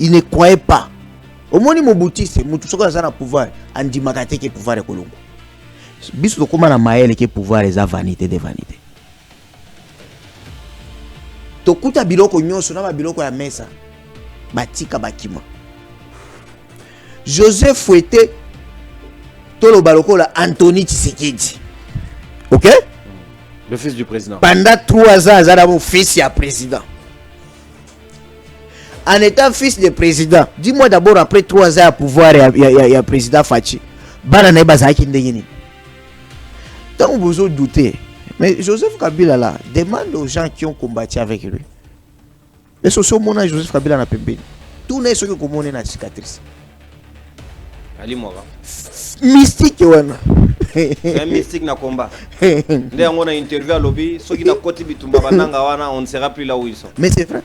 il ne croyait pas. Au moins, Mobutu, c'est Mobutu qui a le pouvoir, Andimagate qui est pouvoir de Colombo. Bisous, comment la maëlle qui est pouvoir, les vanité des vanités. Tokuta biloko nyonso na biloko ya mesa batika bakima. Joseph Fouetté tolo baloko la Anthony Tshisekedi. OK? Le fils du président. Pendant 3 ans, Azara mon fils ya président. En étant fils de président, dis-moi d'abord après 3 ans à pouvoir il y a président Fachi. Bana na bazaki ndengeni. Donc vous vous doutez. Mais Joseph Kabila là demande aux gens qui ont combattu avec lui. Les sociaux mona Joseph Kabila na pembeni. Tout n'est ce que comme on est na cicatrice. Ali Mora. Mystique wana. C'est un mystique na combat. Ndé on a interview à lobby, ceux qui na koti bitumba bananga wana, on ne sera plus là où ils sont. Mais c'est vrai.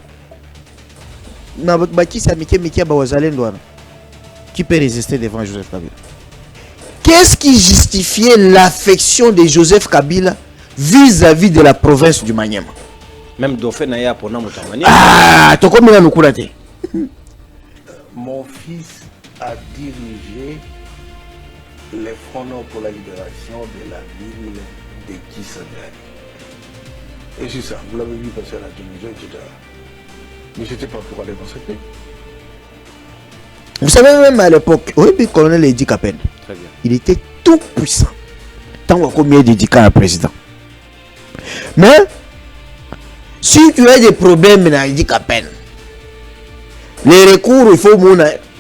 Na baki sa mike ba wazalendo wana. Qui peut résister devant Joseph Kabila? Qu'est-ce qui justifiait l'affection de Joseph Kabila vis-à-vis de la province du Maniema? Même Dauphin Naya pour Namu Tamani. Ah, tu connais le courage. Mon fils a dirigé les fronts pour la libération de la ville de Kisangani. Et c'est ça, vous l'avez vu passer à la télévision, etc. Mais je ne sais pas pourquoi les consacrer. Vous savez, même à l'époque, oui, le colonel Edi Kapen, il était tout puissant. Tant combien d'édicats à président. Mais, si tu as des problèmes dans Edi Kapen, les recours, il faut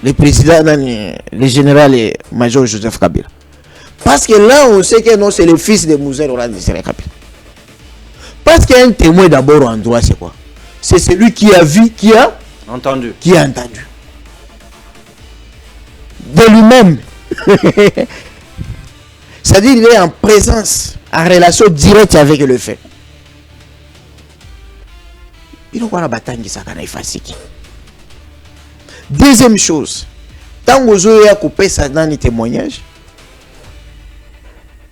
le président, le général et major Joseph Kabila. Parce que là, on sait que non, c'est le fils de Moussa Laurent Désiré Kabila. Parce qu'il y a un témoin d'abord en droit, c'est quoi? C'est celui qui a vu, qui a entendu. Qui a entendu. De lui-même. C'est-à-dire qu'il est en présence, en relation directe avec le fait. Il a bataille ça quand il facile. Deuxième chose, tant que vous avez coupé ça dans les témoignages,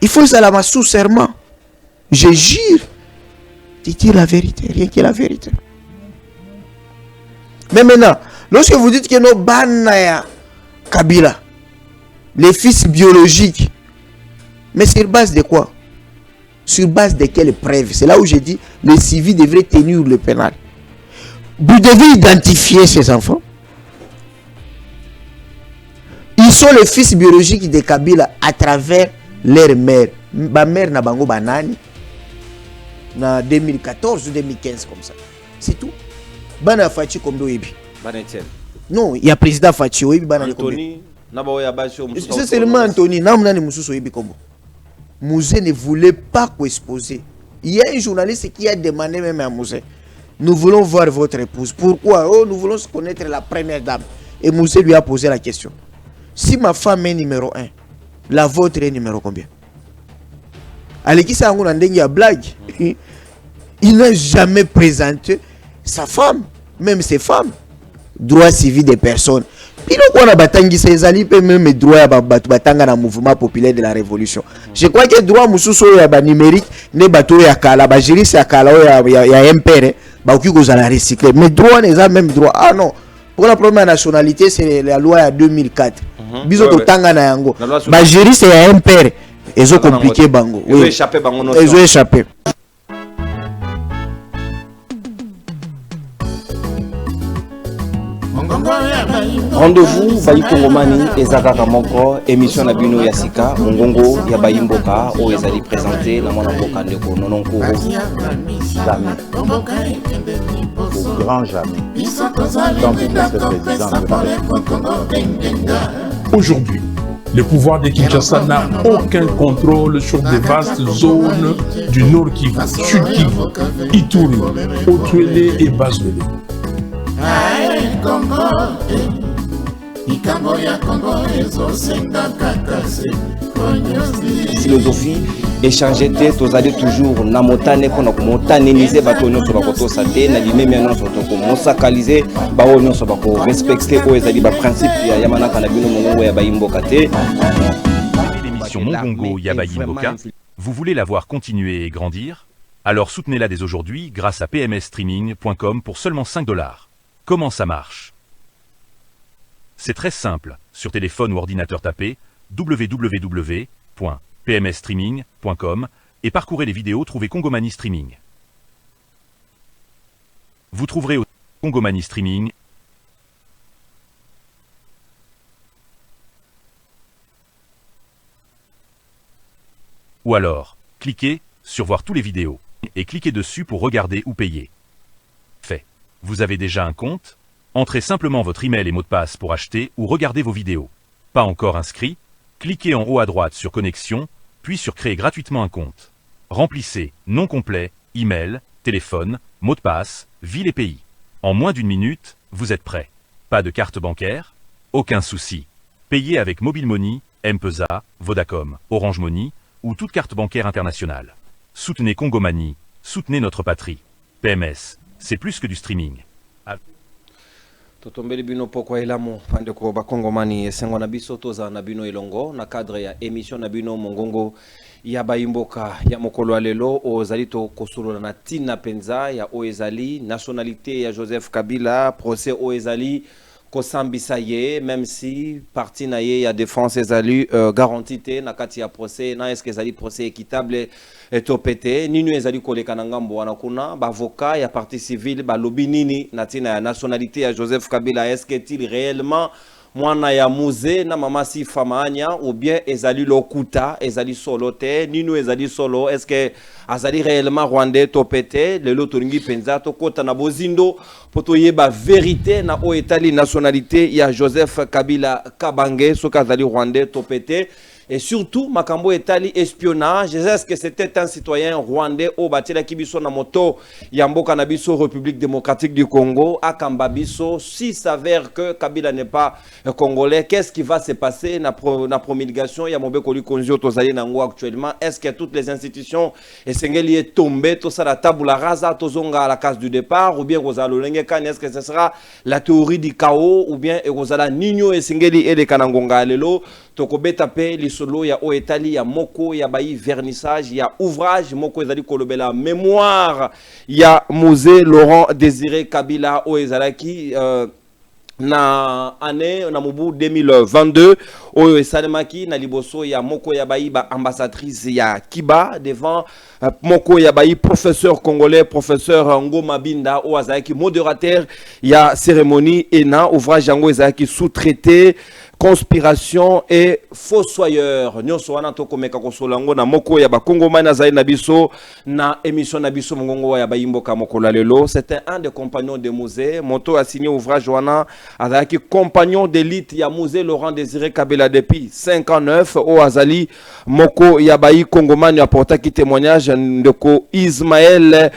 il faut ça la sous serment. Je jure de dire la vérité, rien que la vérité. Mais maintenant, lorsque vous dites que nos banaya Kabila, les fils biologiques, mais sur base de quoi? Sur base de quelles preuves? C'est là où j'ai dit les civils devraient tenir le pénal. Vous devez identifier ces enfants. Ils sont les fils biologiques de Kabila à travers leur mère. Ma mère n'a bango banani. En 2014 ou 2015 comme ça. C'est tout. Bana Fachi comme Doebi. Non, il y a président Fachi Oebi Bana Anthony. C'est seulement Anthony. Namnani Moussou Oebi comme. Mouzé ne voulait pas exposer. Il y a un journaliste qui a demandé même à Mouzé. Nous voulons voir votre épouse. Pourquoi? Oh, nous voulons connaître la première dame. Et Mouzé lui a posé la question. Si ma femme est numéro 1, la vôtre est numéro combien? Aleki Sango Nandengi a blague. Il n'a jamais présenté sa femme, même ses femmes. Droit civil des personnes. Puis on a batangi ses alliés, même droit à batanga dans le mouvement populaire de la révolution. Je crois que droit mususo ya ba numérique, ne bato ya kala, ba juriste ya kala ya MPR, ba oki ko la recycler. Mais droit n'est pas même droit. Ah non. Pour la première nationalité, c'est la loi à 2004. Biso to tanga na yango. Ba juriste ya MPR, ils ont compliqué bango. Ils ont échappé bango notion. Ils ont échappé. Rendez-vous Bayi Kongomani ezaka moko émission na bino ya sika mongongo ya Bayi Mboka o ezali présenté na mwana mboka ndeko Nononkuru jamais au grand jamais tant que le président de la République. Aujourd'hui, le pouvoir de Kinshasa n'a aucun contrôle sur des vastes zones du Nord Kivu, Sud Kivu, Ituri, Otuele et Bazwele. Philosophie échanger te tozali toujours na motane pona ko motaneniser bato nyonso bakoto sate na limemi nyonso to ko mosakaliser bawo nyonso bako respecter o ezali ba principe ya yamanaka na bino mongongo ya Bayi Mboka te. L'émission Mongongo ya Bayi Mboka, vous voulez la voir continuer et grandir? Alors soutenez-la dès aujourd'hui grâce à pmsstreaming.com pour seulement $5. Comment ça marche? C'est très simple. Sur téléphone ou ordinateur, tapez www.pmsstreaming.com et parcourez les vidéos, trouvez Congomani Streaming. Vous trouverez aussi Congomani Streaming. Ou alors, cliquez sur voir tous les vidéos et cliquez dessus pour regarder ou payer. Fait. Vous avez déjà un compte? Entrez simplement votre email et mot de passe pour acheter ou regarder vos vidéos. Pas encore inscrit? Cliquez en haut à droite sur Connexion, puis sur Créer gratuitement un compte. Remplissez nom complet, email, téléphone, mot de passe, ville et pays. En moins d'une minute, vous êtes prêt. Pas de carte bancaire? Aucun souci. Payez avec Mobile Money, M-Pesa, Vodacom, Orange Money ou toute carte bancaire internationale. Soutenez Congomani, soutenez notre patrie. PMS, c'est plus que du streaming. Totombeli bino pokwa ilamo pande ko bakongomani esengo na biso toza na bino ilongo na cadre ya émission na bino mongongo ya bayimboka ya mokolo alelo ozali to kosolola na tina penza ya oezali nationalité ya Joseph Kabila procès oezali kosambisa ye même si parti na ye ya défense ezali garantie na kati ya procès na est-ce que ezali procès équitable etopete nini ezali koleka na ngambo wana kuna ba avocat ya partie civile ba lobi nini na tina ya nationalité ya Joseph Kabila est-ce que il réellement mwana ya muze na mama si famanya ou bien ezali lokuta ezali solo te nini ezali solo est-ce que azali réellement rwandais topete le lotoringi penza to kota na bozindo poto yeba vérité na o etali nationalité ya Joseph Kabila Kabange soka azali rwandais topete. Et surtout, Makambo Etali espionnage. Est-ce que c'était un citoyen rwandais au Batila Kibiso Namoto Yambo Kanabiso, République démocratique du Congo, à Kambabiso? Si s'avère que Kabila n'est pas congolais, qu'est-ce qui va se passer na promulgation Yamobe Koli Konjo Tozaye Nango actuellement? Est-ce que toutes les institutions et Sengeli est tombé, tout ça la tabula rasa, Tozonga à la case du départ, ou bien Rosalo Lengekan, est-ce que ce sera la théorie du chaos, ou bien Rosala Nino et Sengeli et les Kanangonga Lelo? Tokobe tapé les solo ya o etali ya moko ya bayi vernissage ya ouvrage moko ezali kolobela mémoire ya musée Laurent Désiré Kabila o ezalaki na année na mubu 2022 oyo esalemaki na liboso ya moko ya bayi ba ambassadrice ya Kiba devant moko ya bayi professeur congolais professeur Ngoma Binda o azalaki modérateur ya cérémonie et na ouvrage yango ezalaki sous-traité conspiration et fossoyeur nyonso wana to komeka kosolango na moko ya bakongomani azali na biso na émission na biso mongongo ya bayimboka mokolo lelo. C'était un des compagnons de musée moto a signé ouvrage wana azalaki compagnon d'élite ya musée Laurent Désiré Kabila depuis 59 o azali moko ya bayi kongomani apportaki témoignage ndeko Ismaël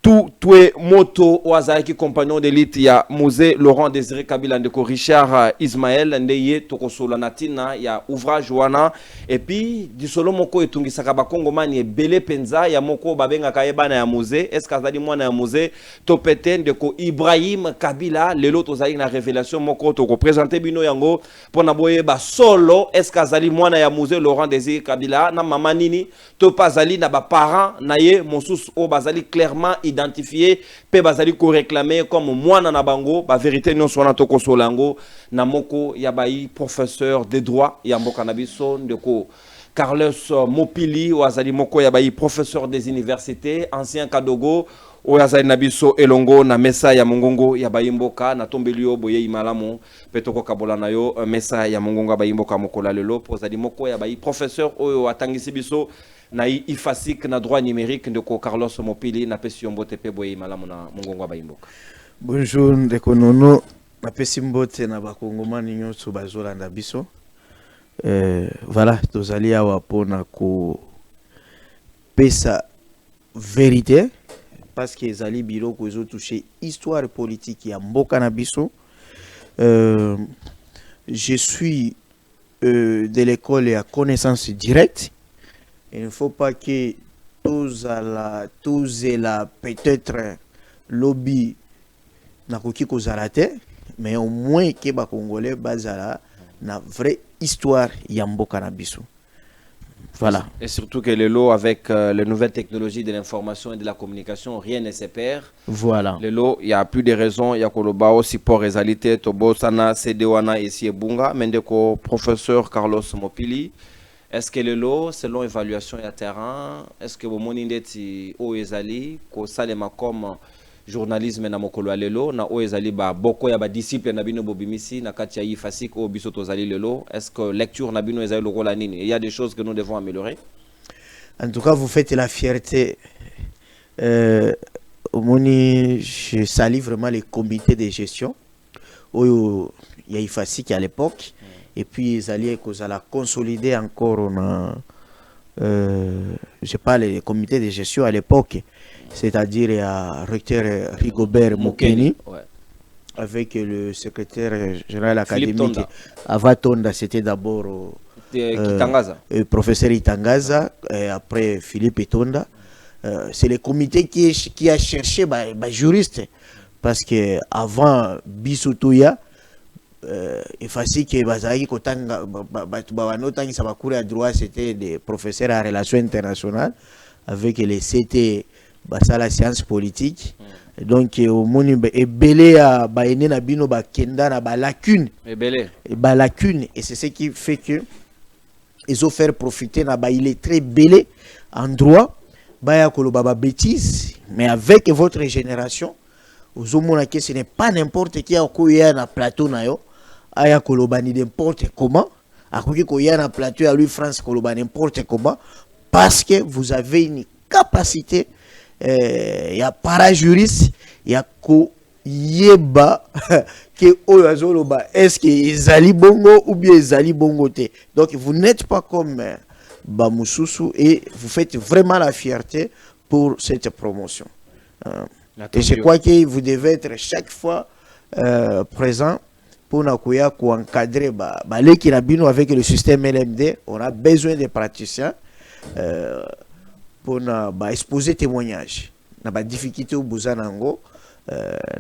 Tout moto wazaki compagnon d'élite ya musée Laurent Désiré Kabila ndeko Richard Ismaël ndeye tokosola natina ya ouvrage wana et puis disolo moko etungisaka bakongomani ebele penza ya moko babenga kayebana ya musée est-ce kazali mwana ya musée topete ndeko Ibrahim Kabila lelo tozali na révélation moko toko présenter bino yango pona boye ba solo est-ce kazali mwana ya musée Laurent Désiré Kabila na mama nini to pazali na ba parents na ye mosusu o bazali clairement identifié pe bazali ko réclamer comme mwana na bango ba vérité non sona to kosolango na moko ya bayi professeur de droit ya mboka na biso ndeko Carlos Mopili wazali moko ya bayi professeur des universités ancien Kadogo o yazali na biso elongo na mesa ya mongongo ya bayimboka na tombelio boye imalamu petoko kabola na yo mesa ya mongongo ya bayimboka mokola lelo pozali moko ya bayi professeur oyo atangisi biso na ifasik na droit numérique ndeko Carlos Mopili na pesi yombote pe boye malamu na mongongo ba imboka. Bonjour ndeko nono na pesi mbote na bakongomani nyonso bazolanda biso. Voilà, tozali awa pona ko pesa vérité parce que ezali biloko ezo toucher histoire politique ya mboka na biso. Je suis de l'école à connaissance directe. Il ne faut pas que tous et la peut-être lobby na koki kozalate, mais au moins que ba Congolais bazala na vraie histoire ya mboka na biso. Voilà. Et surtout que le lot, avec les nouvelles technologies de l'information et de la communication, rien ne se perd. Voilà. Le lot, il n'y a plus de raisons. Il y a le support réalité, Tobo, Sana, CDOANA, ici et Bunga, mais professeur Carlos Mopili. Est-ce que le lot, selon évaluation et terrain, est-ce que vous monindeti o ezali, ko salema comme journalisme na mokolo lelo, na o ezali ba boko ya ba disciple na bino bobimisi na kati ya ifasik o biso tozali lelo, est-ce que lecture na bino ezali loko la nini? Il y a des choses que nous devons améliorer. En tout cas, vous faites la fierté. Moni, je salue vraiment les comités de gestion. Il y a ifasik à l'époque. Et puis ils allaient consolider encore je parle des comités de gestion à l'époque, c'est-à-dire il y a recteur Rigobert Mokeni, avec le secrétaire général académique Avatonda, c'était d'abord professeur Itangaza, et après Philippe Etonda. C'est le comité qui a cherché juriste, parce que avant Bissoutoya, il fallait que Bazaki Kotanga Babanotang Sabakura à droit, c'était des professeurs en relations internationales avec les CT Basala sciences politiques. Donc au moni et belé à baéné na bino ba kenda na ba lacune et ba lacune, et c'est ce qui fait que ils ont fait profiter na ba il est très belé en droit ba ya koloba ba bêtise, mais avec votre génération aux hommes que ce n'est pas n'importe qui a koya na plateau na yo aya koloba ni n'importe comment akoki koya na plateau à lui France koloba n'importe comment, parce que vous avez une capacité. Il y a parajuriste, il y a yeba que oyazoloba est-ce que ezali bongo ou bien ezali bongo te. Donc vous n'êtes pas comme Bamususu et vous faites vraiment la fierté pour cette promotion. Et je crois que vous devez être chaque fois présent pour encadrer les Kirabino avec le système LMD. On a besoin de praticiens pour exposer témoignages. On a des difficultés au Bouzanango,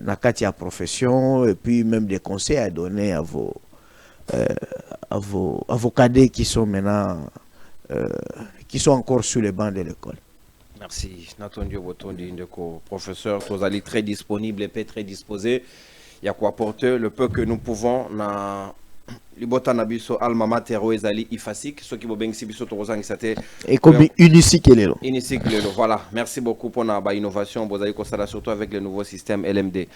na katia profession, et puis même des conseils à donner à vos cadets qui sont maintenant qui sont encore sur les bancs de l'école. Merci. Nathan Diobotondi, professeur, vous allez très disponible et très disposé. Il y a quoi apporter le peu que nous pouvons na libota na biso alma mater ezali ifasik ceux qui bobengisi biso tozangi sate et comme unique lelo voilà. Merci beaucoup pour na ba innovation bozali ko sala surtout avec le nouveau système LMD.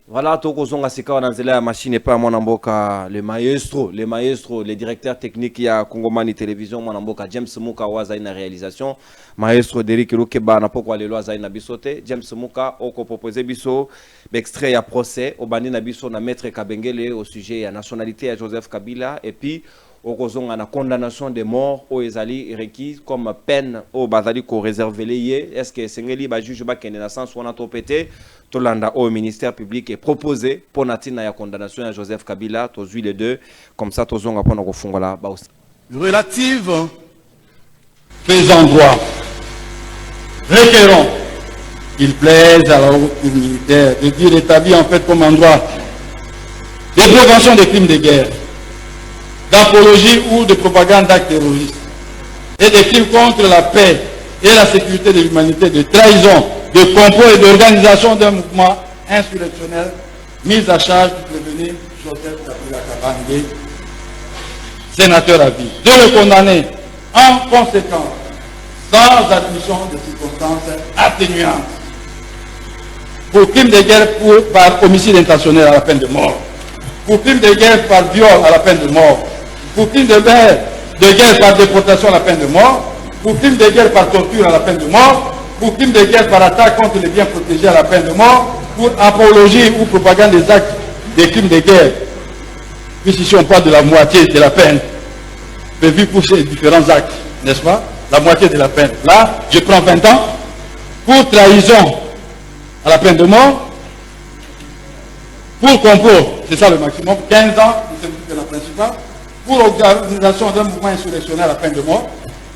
Voilà, tokozonga sika na nzela ya machine pa mwana mboka le maestro, le directeur technique ya Kongomani Télévision mwana mboka James Muka waza ina réalisation maestro Derrick Lukeba na pokwa lelo aza ina bisote James Muka oko proposer biso extrait ya procès obani na biso na maître Kabengele au sujet ya nationalité ya Joseph Kabila, et puis okozonga na condamnation de mort au ezali requis comme peine au bazali ko réserver lié. Est-ce que sengeli ba juge ba kende na sens wana topete tolanda au ministère public et proposé pour natina ya condamnation à Joseph Kabila tozui les deux comme ça tozonga pona ko fungola ba relative faisant droit requérons qu'il plaise à la haute militaire de dire établi en fait comme endroit de prévention des crimes de guerre, d'apologie ou de propagande d'actes terroristes et des crimes contre la paix et la sécurité de l'humanité, de trahison, de complot et d'organisation d'un mouvement insurrectionnel mis à charge du prévenu Joseph Kabila Kabange, sénateur à vie, de le condamner en conséquence, sans admission de circonstances atténuantes, pour crime de guerre par homicide intentionnel à la peine de mort, pour crime de guerre par viol à la peine de mort, pour crime de guerre par déportation à la peine de mort, pour crime de guerre par torture à la peine de mort, pour crime de guerre par attaque contre les biens protégés à la peine de mort, pour apologie ou propagande des actes des crimes de guerre. Puisqu'ici on parle de la moitié de la peine prévue pour ces différents actes, n'est-ce pas? La moitié de la peine. Là, je prends 20 ans. Pour trahison à la peine de mort, pour complot, c'est ça le maximum, 15 ans, c'est la principale. Pour organisation d'un mouvement insurrectionnel à la peine de mort,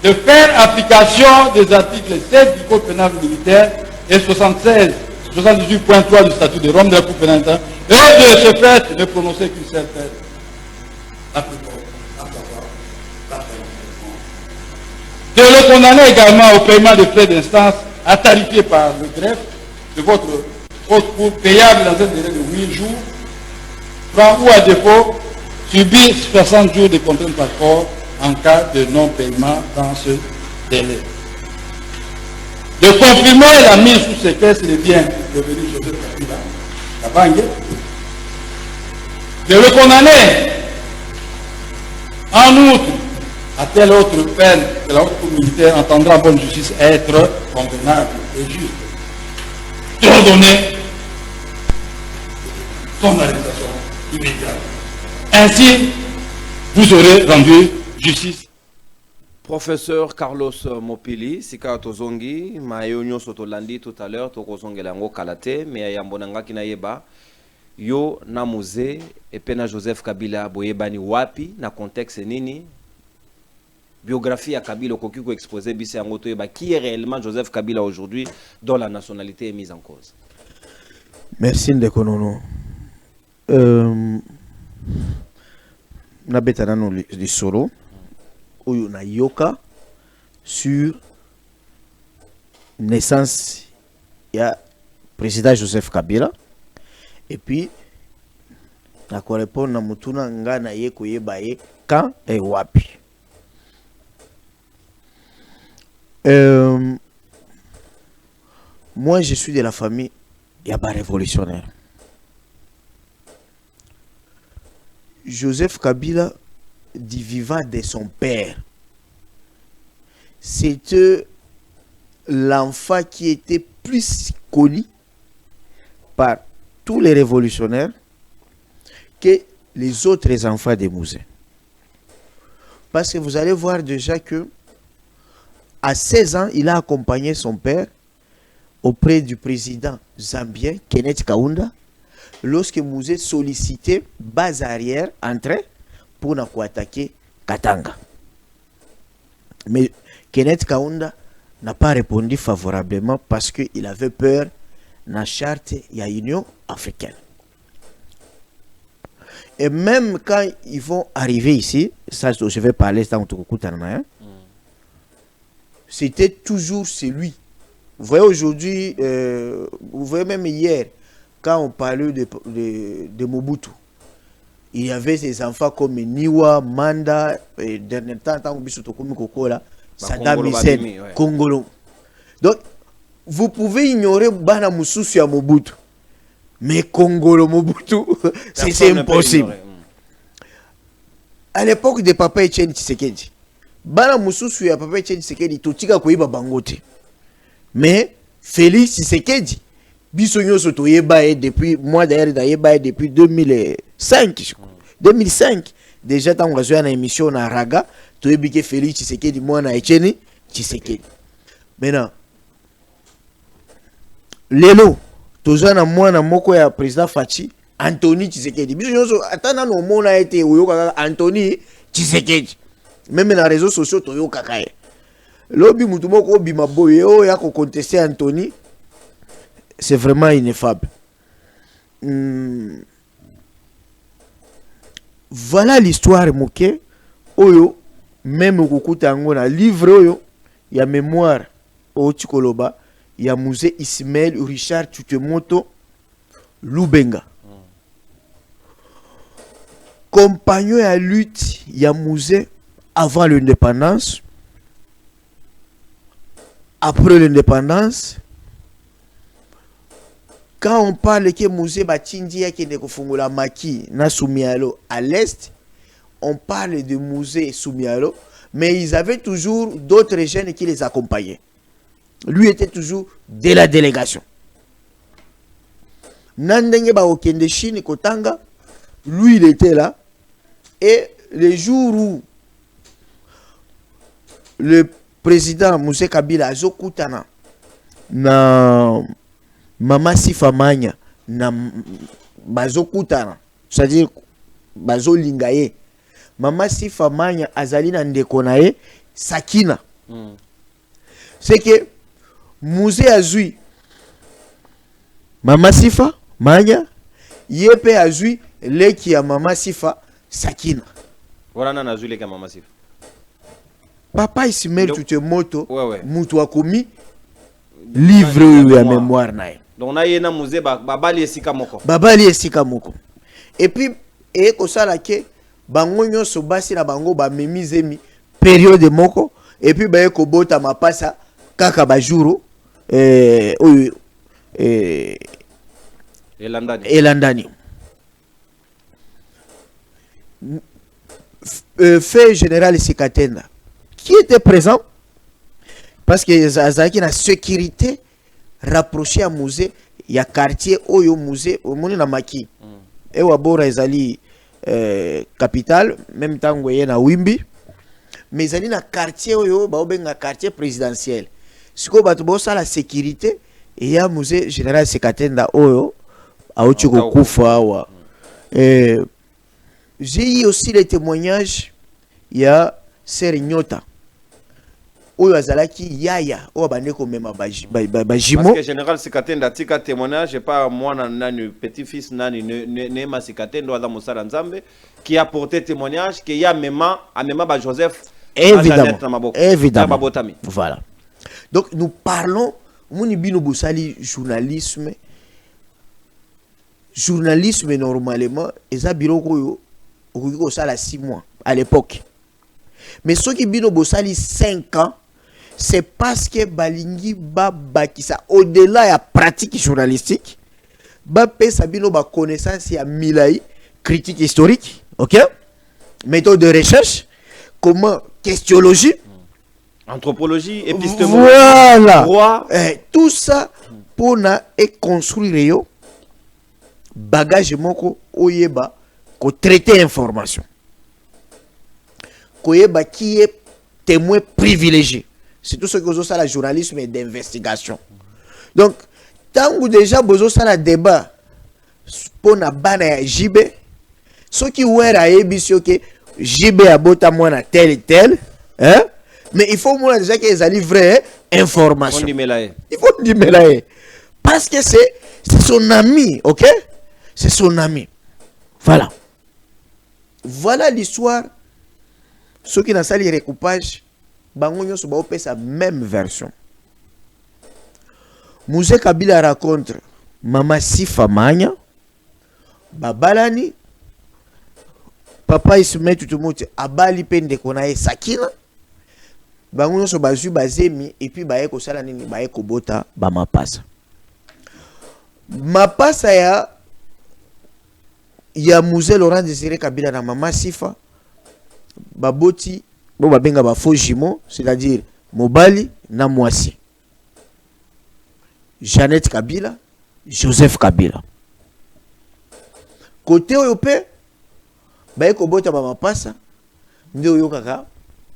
de faire application des articles 7 du Code pénal militaire et 78.3 du statut de Rome de la Cour pénale, et de ce fait ne prononcer qu'une seule peine, la plus grande, de le condamner également au paiement des frais d'instance à tarifier par le greffe de votre haute cour payable dans un délai de 8 jours, francs ou à défaut, subir 60 jours de contrainte par corps en cas de non-paiement dans ce délai. De confirmer la mise sous séquestre des biens de devenu Joseph Kabila, la banque, de le condamner en outre à telle autre peine que la haute cour militaire entendra en bonne justice être convenable et juste, d'ordonner son arrestation immédiate. Ainsi, vous aurez rendu justice. Professeur Carlos Mopili, Sika Tozongi, Mayonyo Sotolandi tout à l'heure, Tokozongelango Kalate, mais Yambonanga Kinayeba, Yo Namuze, et Pena Joseph Kabila, Boyebani Wapi, na contexte Nini, biographie à Kabila, Kokiko exposé, Bisse Angoto Yeba, qui est réellement Joseph Kabila aujourd'hui, dont la nationalité est mise en cause. Merci Ndekonono. Nabetana no lisoro oyo na yoka sur naissance ya président Joseph Kabila et puis na correspond na mutuna nga na ye koyeba ye quand et wapi. Moi je suis de la famille Yaba révolutionnaire. Joseph Kabila, du vivant de son père, c'était l'enfant qui était plus connu par tous les révolutionnaires que les autres enfants des musées. Parce que vous allez voir déjà que à 16 ans, il a accompagné son père auprès du président zambien Kenneth Kaunda lorsque Mouzé sollicitait base arrière entrée pour attaquer Katanga. Mais Kenneth Kaunda n'a pas répondu favorablement parce qu'il avait peur de la charte de l'Union africaine. Et même quand ils vont arriver ici, ça je vais parler dans le c'était toujours celui. Vous voyez aujourd'hui, vous voyez même hier, quand on parlait de Mobutu, il y avait des enfants comme Niwa, Manda, et dernier temps, Saddam Hussein, Congolo. Donc, vous pouvez ignorer Bana Moussousou à Mobutu, mais Congolo Mobutu, c'est impossible. À l'époque de Papa Etienne Tshisekedi, Bana Moussousou à Papa Etienne Tshisekedi, Totika Koyiba Bangote. Mais Félix Tshisekedi, Bissonyo Sotoyeba depuis moi d'ailleurs depuis 2005. 2005 déjà tant qu'on a joué une émission na Raga, Toyebike Félix Tshisekedi moi na Etienne Tshisekedi. Maintenant lelo toza na mwana moko ya président Fachi Anthony Tshisekedi. Bissonyo atana no mona été oyoka Anthony Tshisekedi. Même na réseaux sociaux toyoka kaye. Lobby Moutoumoko Bimaboye, ya ko contester Anthony, c'est vraiment ineffable. Voilà l'histoire moké. Oyo, même au Kukuta livre oyo, il y a mémoire au Tikoloba, il y a musée Ismaël Richard Tutemoto Lubenga. Compagnon à lutte, il y a musée avant l'indépendance. Après l'indépendance, quand on parle que Mouzé Batindia qui est Fungula Maki na Soumialo à l'est, on parle de Mouzé Soumialo, mais ils avaient toujours d'autres jeunes qui les accompagnaient. Lui était toujours de la délégation. Nandenge ba okende Chine Kotanga, lui il était là, et les jours où le président Moussé Kabila azokutana na Mama Sifa Manya na bazokutana, c'est-à-dire bazolingaye. Mama Sifa Manya azali na ndeko na ye Sakina. C'est que Moussé azui Mama Sifa Manya yepe azui leki ya Mama Sifa Sakina. Voilà na azui leki ya Mama Sifa. papa Ismaël Tutemoto ouais. mutu akomi livre ya mémoire na ye. Donc na yena musée babali esika moko. Babali esika moko. Et puis et ko sala ke bango nyonso basi na bango ba memizemi période moko et puis ba ko bota mapasa kaka ba jour elandani. Fait général Sikatenda qui était présent parce que Zazaki na sécurité rapproché à musée il y a quartier oyo musée au monde na maki et wabora ezali capitale même temps ngoye na Wimbi mais ezali na quartier oyo ba obenga quartier présidentiel siko bato bosa la sécurité et ya musée général Sikatenda oyo aochi kokufa wa j'ai eu aussi les témoignages il y a Serignota oyo azalaki yaya oyo bandeko mema bajimo parce que général Sikatenda tika témoignage pas moi nani petit fils nani Nema Sikatenda ala Mosala Nzambe qui a porté témoignage que ya mema ba Joseph évidemment voilà donc nous parlons moni bino bosali journalisme normalement eza biloko oyo okiko sala 6 mois à l'époque mais ceux qui bino bosali 5 ans c'est parce que balingi bakisa au-delà ya pratique journalistique pesa bino ba connaissance ya milai critique historique, OK, méthode de recherche, comment questionologie, anthropologie, épistémologie, voilà, droit, tout ça pour na et construire yo bagage moko oyeba ko traiter information koyeba qui est témoin privilégié. C'est tout ce que vous avez la journalisme et d'investigation. Donc, tant que déjà vous avez la débat pour na bana JB, ceux qui ont à émission que JB a bota moi tel et tel, hein? Mais il faut moi déjà qu'ils aient vraie information. Il faut dire mais parce que c'est son ami, OK? C'est son ami. Voilà. Voilà l'histoire. Ceux qui n'ont pas les recoupages, bangonyo so baopé sa même version. Mouzé Kabila raconte Mama Sifa Manya, Babalani, Papa Ismaël Tutemoto abali pende konaye Sakina, bangonyo so bazu bazemi et puis baye ko sala nini baye ko bota ba mapasa. Mapasa ya Mouzé Laurent Désiré Kabila na Mama Sifa baboti bo babenga ba faux jumeaux, c'est-à-dire Mobali na Mwasi, Jeannette Kabila, Joseph Kabila. Côté oyope baye ko bota ba mapasa ndio yo kaka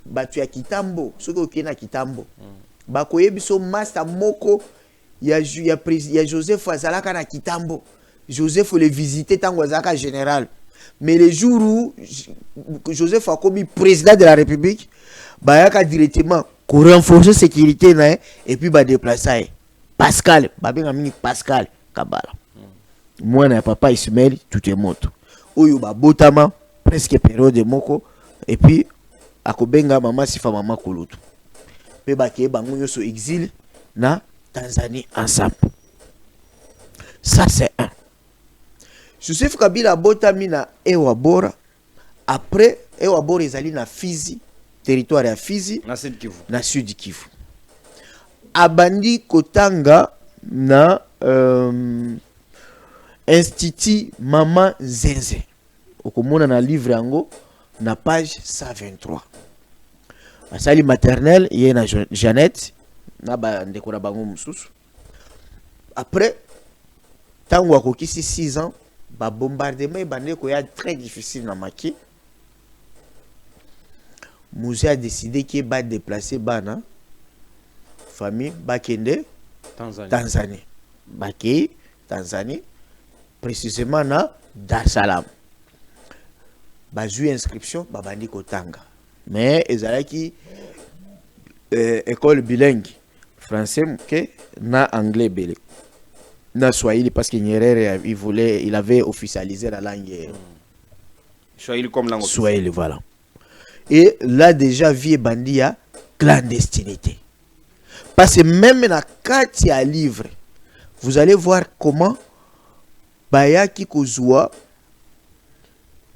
batu ya kitambo soko okena kitambo ba koyebiso master moko ya Joseph azalaka na kitambo. Joseph le visiter tango azaka général. Mais le jour où Joseph a commis président de la République, bah, il a directement renforcer la sécurité et puis bah, déplacer Pascal, Pascal Kabala. Moi, na papa Ismaël Tutemoto. Oyo ba botama presque période de moko et puis akobenga Mama Sifa Mama Kulutu. Pe ba ke bango nyoso exil na Tanzanie ensemble. Ça c'est un. Joseph Kabila botami na Ewabora. Après Ewabora ezali na Fizi, territoire ya Fizi na Sud Kivu. Na Sud Kivu. Abandi kotanga na Institut Mama Zenze. Okomona na livre yango na page 123. Asali maternelle yé na Jeannette na ba ndeko na bango mususu. Après tango akokisi 6 ans ba bombardement bandeko ya très difficile na maki. Mouzé a décidé qu'il va déplacer bana famille bakende Tanzanie. Baki Tanzanie précisément na Dar es Salaam. Bazu inscription babandi kotanga. Mais ezalaki école bilingue français que na anglais belé. Na Swahili parce que Nyerere il avait officialisé la langue Swahili comme langue Swahili, voilà. Et là déjà vie bandia clandestinité. Parce que même dans quatre livre, vous allez voir comment bayaki kozwa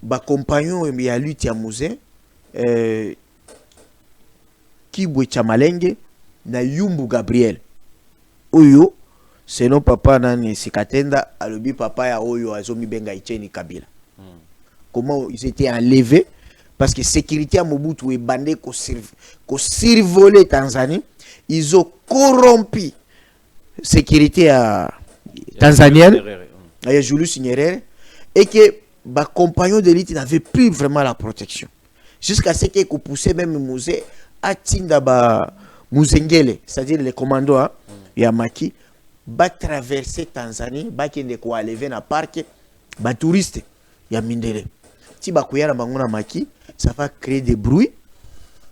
ba compagnon ya lutte ya musée Kibwe Chamalenge na Yumbu Gabriel. Oyo sinon papa nani sikatenda alobi papa ya oyo azomi benga Icheni Kabila. Comment ils étaient enlevés parce que sécurité à Mobutu et bandé ko survolé Tanzanie, ils ont corrompu sécurité à tanzanienne, à Julius Nyerere, et que les compagnons d'élite n'avaient plus vraiment la protection. Jusqu'à ce qu'ils poussé même musée à Tindaba Muzengele, c'est-à-dire les commandos Yamaki, va traverser Tanzanie, va qui ne quoi lever na parc, va touriste Yamindele. Si bakuya na bangona maki, ça va créer des bruits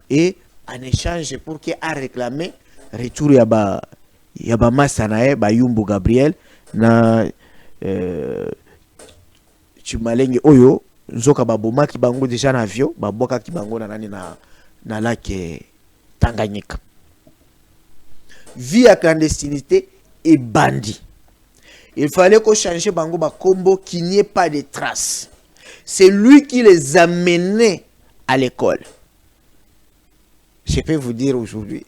et en échange pour qu'il a réclamé retour yaba masanae ba Yumbu Gabriel na Chimalenge oyo nzoka baboma ki bango déjà na avion baboka ki bango na nani na lac Tanganyika. Vie à clandestinité et bandit. Il fallait qu'on change bango ba combo qu'il n'y ait pas de traces. C'est lui qui les amenait à l'école. Je peux vous dire aujourd'hui,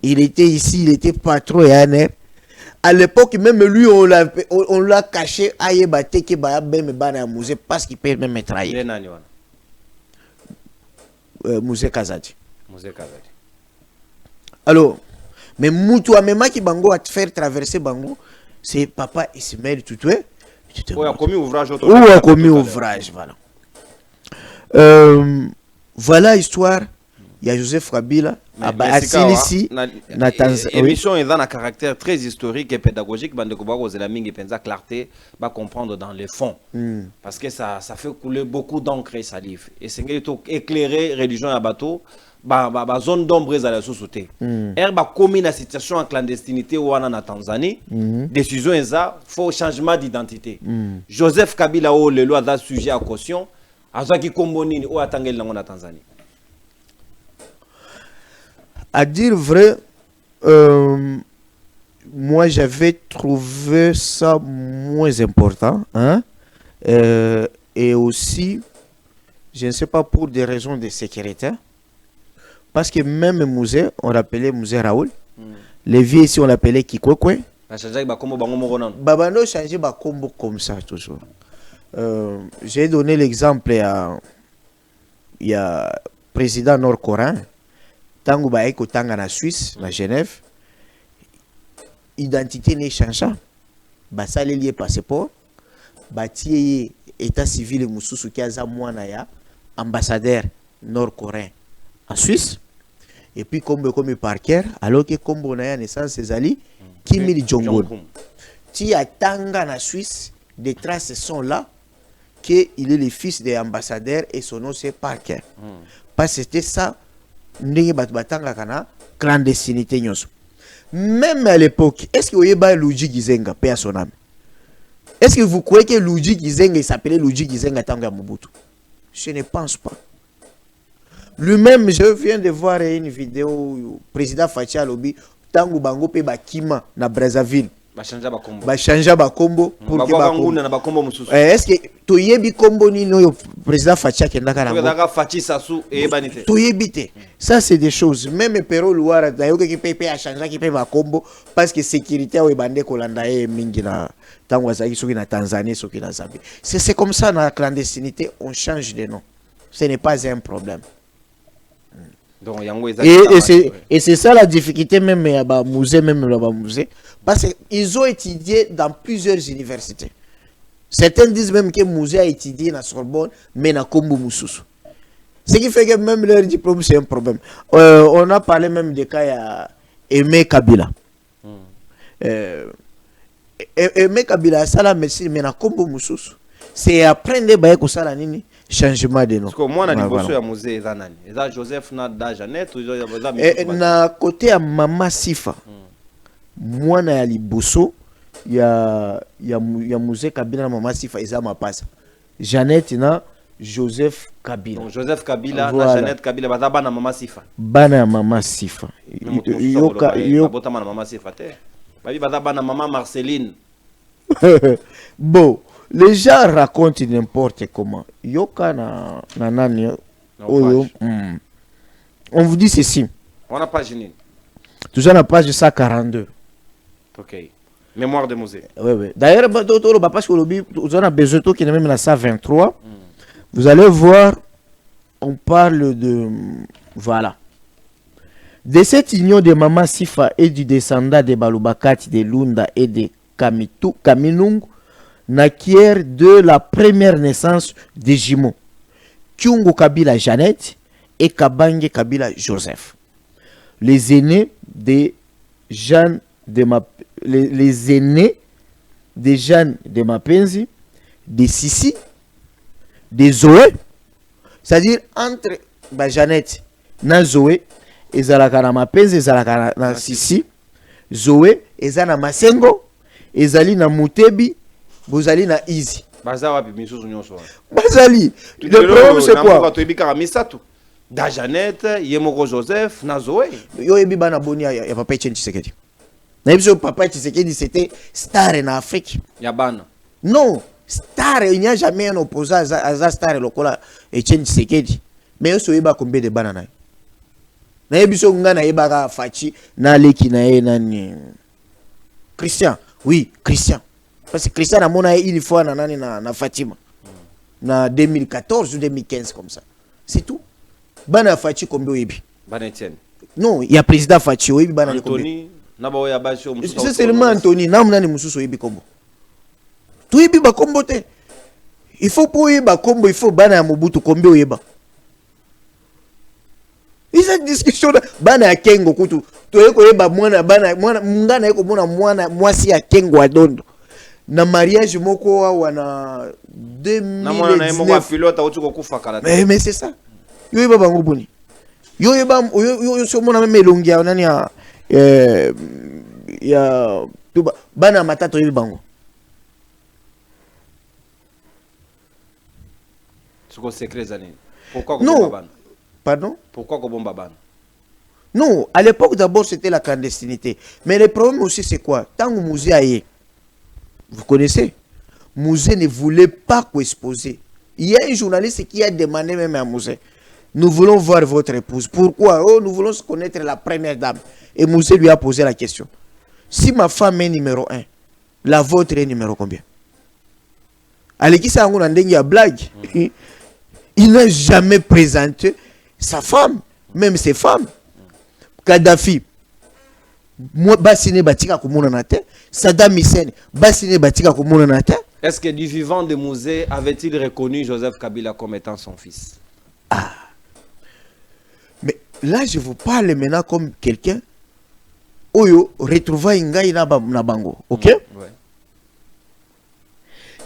il était ici, il était patron et un. À l'époque, même lui, on l'a caché à Yébate qui va même à musée parce qu'il peut même trahir. Musée Kazadi. Alors, mais Moutoua même qui bango à te faire traverser bango, c'est papa Ismaël Toutoué. Ou a commis ouvrage. Ou a commis ouvrage, voilà. Voilà l'histoire. Il y a Joseph Kabila. L'émission est dans un caractère très historique et pédagogique. Clarté va comprendre dans les fonds. Parce que ça fait couler beaucoup d'encre et salive. Et c'est éclairer religion à bateau. Zone d'ombre à la société. Herba commis la situation en clandestinité ou en Tanzanie. Décision est ça, faut changement d'identité. Joseph Kabila ou le loi d'un sujet à caution. Azaki Kombonini ou Atangel dans Tanzanie. À dire vrai, moi j'avais trouvé ça moins important. Hein? Et aussi, je ne sais pas pour des raisons de sécurité. Parce que même musée, on l'appelait musée Raoul. Les vieux ici, on l'appelait Kikwekwe. Babano changeait ba combo comme ça toujours. J'ai donné l'exemple il y a président nord-coréen. Tango baeko tanga na Suisse, na Genève. Identité n'est changeant. Basale lié passeport. Bati état civil mususu kiaza mwana ya ambassadeur nord-coréen en Suisse. Et puis comme parker alors que comme bonaya naissance Césali Kim Il-jong. Ti atanga na Suisse, des traces sont là qu'il est le fils de l'ambassadeur et son nom c'est Parker. Parce que c'était ça ndenge batanga kana clandestinité nyonso. Même à l'époque, est-ce que vous voyez Luigi Gizenga paix à son âme? Est-ce que vous croyez que Luigi Gizenga il s'appelait Luigi Gizenga Tanga Mobutu? Je ne pense pas. Lui-même, je viens de voir une vidéo où président Fachi Alobi Tango Bango pe bakima na Brazzaville. Bachanja bakombo pour que bakombo. Est-ce que toyebi kombo ni no président Fachi akendaka na Fachi Sassou et Banité. Toyebite. Ça c'est des choses. Même Pero Luara d'ailleurs qui peut changer qui peut bakombo parce que sécurité au bande kolanda e mingi na tango azaki soki na Tanzanie soki na Zambie. C'est comme ça dans la clandestinité on change de nom. Ce n'est pas un problème. Donc, et c'est ça la difficulté même à musée parce qu'ils ont étudié dans plusieurs universités. Certains disent même que le musée a étudié à Sorbonne mais na Kombo Mususu. Ce qui fait que même leur diplôme c'est un problème. On a parlé même des cas à Aimé Kabila. Aimé Kabila ça la médecine mais na Kombo Mususu. C'est apprendre ba ko sala nini changement de nom. Parce que moi na liboso ya musée ezanani. Eza Joseph na da Jeannette ou na côté à Mama Sifa. Moi na liboso ya musée Kabila na Mama Sifa eza mapasa. Jeannette na Joseph Kabila. Donc Joseph Kabila, Voilà. na Jeannette Kabila, baza bana mama Sifa. Bana Mama Sifa. Yoka, bota mana mama Sifa te. Babi baza bana mama Marceline. Bon, les gens racontent n'importe comment. Yoka na nani. Oyo. On vous dit ceci. On n'a pas gêné. Tout ça, la page 142. Ok. Mémoire de musée. Oui. D'ailleurs, parce que vous avez besoin qui est même la 123. Vous allez voir, on parle de... Voilà. De cette union de Mama Sifa et du descendant de Balubakati, de Lunda et de Kaminung, naquièrent de la première naissance des jumeaux. Kyungo Kabila Jeannette et Kabange Kabila Joseph. Les aînés de Jeanne de les aînés de Jeanne de Mapenzi, de Sissi, de Zoé, c'est-à-dire entre Jeannette na Zoé, et Zalaka na Mapenzi, et Zalaka na Sissi, Zoé, et Zana Masengo, et Zali na Mutebi, Bozali na Izi. Bazawa Pimiso Nyonso. Bazali. Le problème c'est quoi? Da Jeannette, Yemoko Joseph, na Zoé. Yo yebi bana boni ya Papa Etienne Tshisekedi. Na yebi Papa Tshisekedi c'était star en Afrique. Yabana. Non, star, il n'y a jamais un opposant à star lokola Etienne Tshisekedi. Mais yo yeba combien de bana na. Na yebi so ngana yeba ka Fachi na leki na ye nani. Christian. Oui, Christian. Parce que Christian a mona une fois na nani na Fatima. Na 2014 ou 2015 comme ça. C'est tout. Bana Fachi combien yebi? Bana Etienne. Non, il y a président Fachi yebi bana Anthony, na ba ya basho mususu. C'est seulement Anthony, namna ni mususu yebi kombo. Tu yebi ba kombo te. Il faut pour yeba kombo, il faut bana ya Mobutu combien yeba. Cette discussion bana ya Kengo kutu. To yeko yeba mwana bana mungana yeko mwana mwana mwasi ya Kengo adondo. Na mariage moko wana 2019. Na mwana na yemo kwa pilote utuko kufa kala. Mais c'est ça. Yo yeba bango boni. Yo yeba yo so mona même elongi ya nani ya tuba bana matatu yeba bango. Suko secret zani. Pourquoi non. Bana? Pardon? Pourquoi Kobomba Bana? Non, à l'époque d'abord c'était la clandestinité. Mais le problème aussi c'est quoi? Tant que Mouzé aïe, vous connaissez, Mouzé ne voulait pas qu'exposer. Il y a un journaliste qui a demandé même à Mouzé, nous voulons voir votre épouse. Pourquoi? Oh, nous voulons connaître la première dame. Et Mouzé lui a posé la question. Si ma femme est numéro 1, la vôtre est numéro combien? Allez, qui ça a blague? Il n'a jamais présenté sa femme, même ses femmes. Kadhafi, moi, Bassine Batika Kumunanate, Saddam Hussein, Bassine Batika Kumunanate. Est-ce que du vivant de Mouzé avait-il reconnu Joseph Kabila comme étant son fils? Ah. Mais là, je vous parle maintenant comme quelqu'un. Oyo, retrouva Ingaï na bango. Ok? Ouais.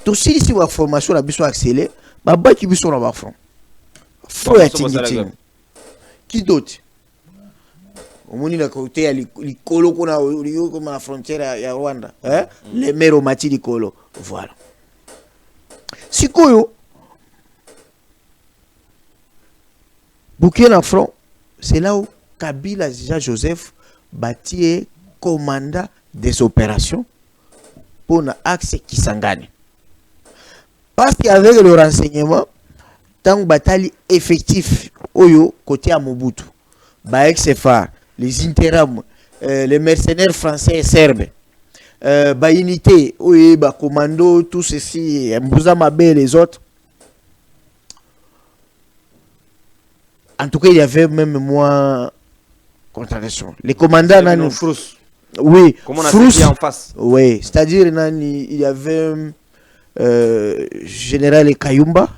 Donc, si la formation a besoin d'accélérer, Baba qui besoin d'avoir front. Front à Tingiting. Qui d'autre? Au la côté les colo qu'on a comme la frontière ya Rwanda, hein? Les mères au mati di colo. Voilà. Si koyo Burkina front, c'est là où Kabila Jean-Joseph bâtit commanda des opérations pour l'axe Kisangani. Parce qu'avec le renseignement, tant que bataille effectif oyo côté à Mobutu, Baex-Far, les Interam, les mercenaires français et serbes, unité, oui, commando, tout ceci, Mbouza Mabé, les autres. En tout cas, il y avait même moins contradiction. Les commandants, oui, comment on a fait en face? Oui, c'est-à-dire il y avait général Kayumba,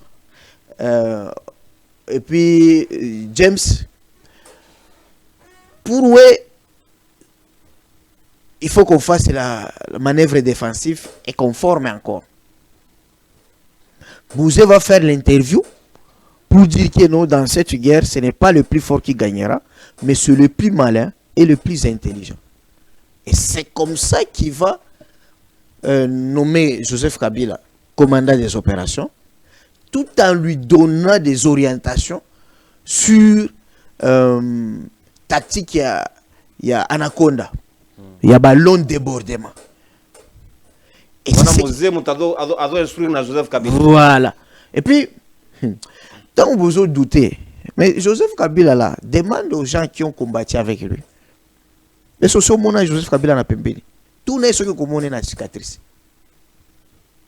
et puis James. Pour eux, il faut qu'on fasse la manœuvre défensive et qu'on forme encore. Bouzé va faire l'interview pour dire que non, dans cette guerre, ce n'est pas le plus fort qui gagnera, mais c'est le plus malin et le plus intelligent. Et c'est comme ça qu'il va nommer Joseph Kabila commandant des opérations. tout en lui donnant des orientations sur tactique, il y a Anaconda, il y a ballon débordement. Et voilà. Et puis, tant que vous doutez, mais Joseph Kabila là, demande aux gens qui ont combattu avec lui. Et ce sont mon Joseph Kabila na pembeni. Tout n'est ce que comme on est na cicatrice.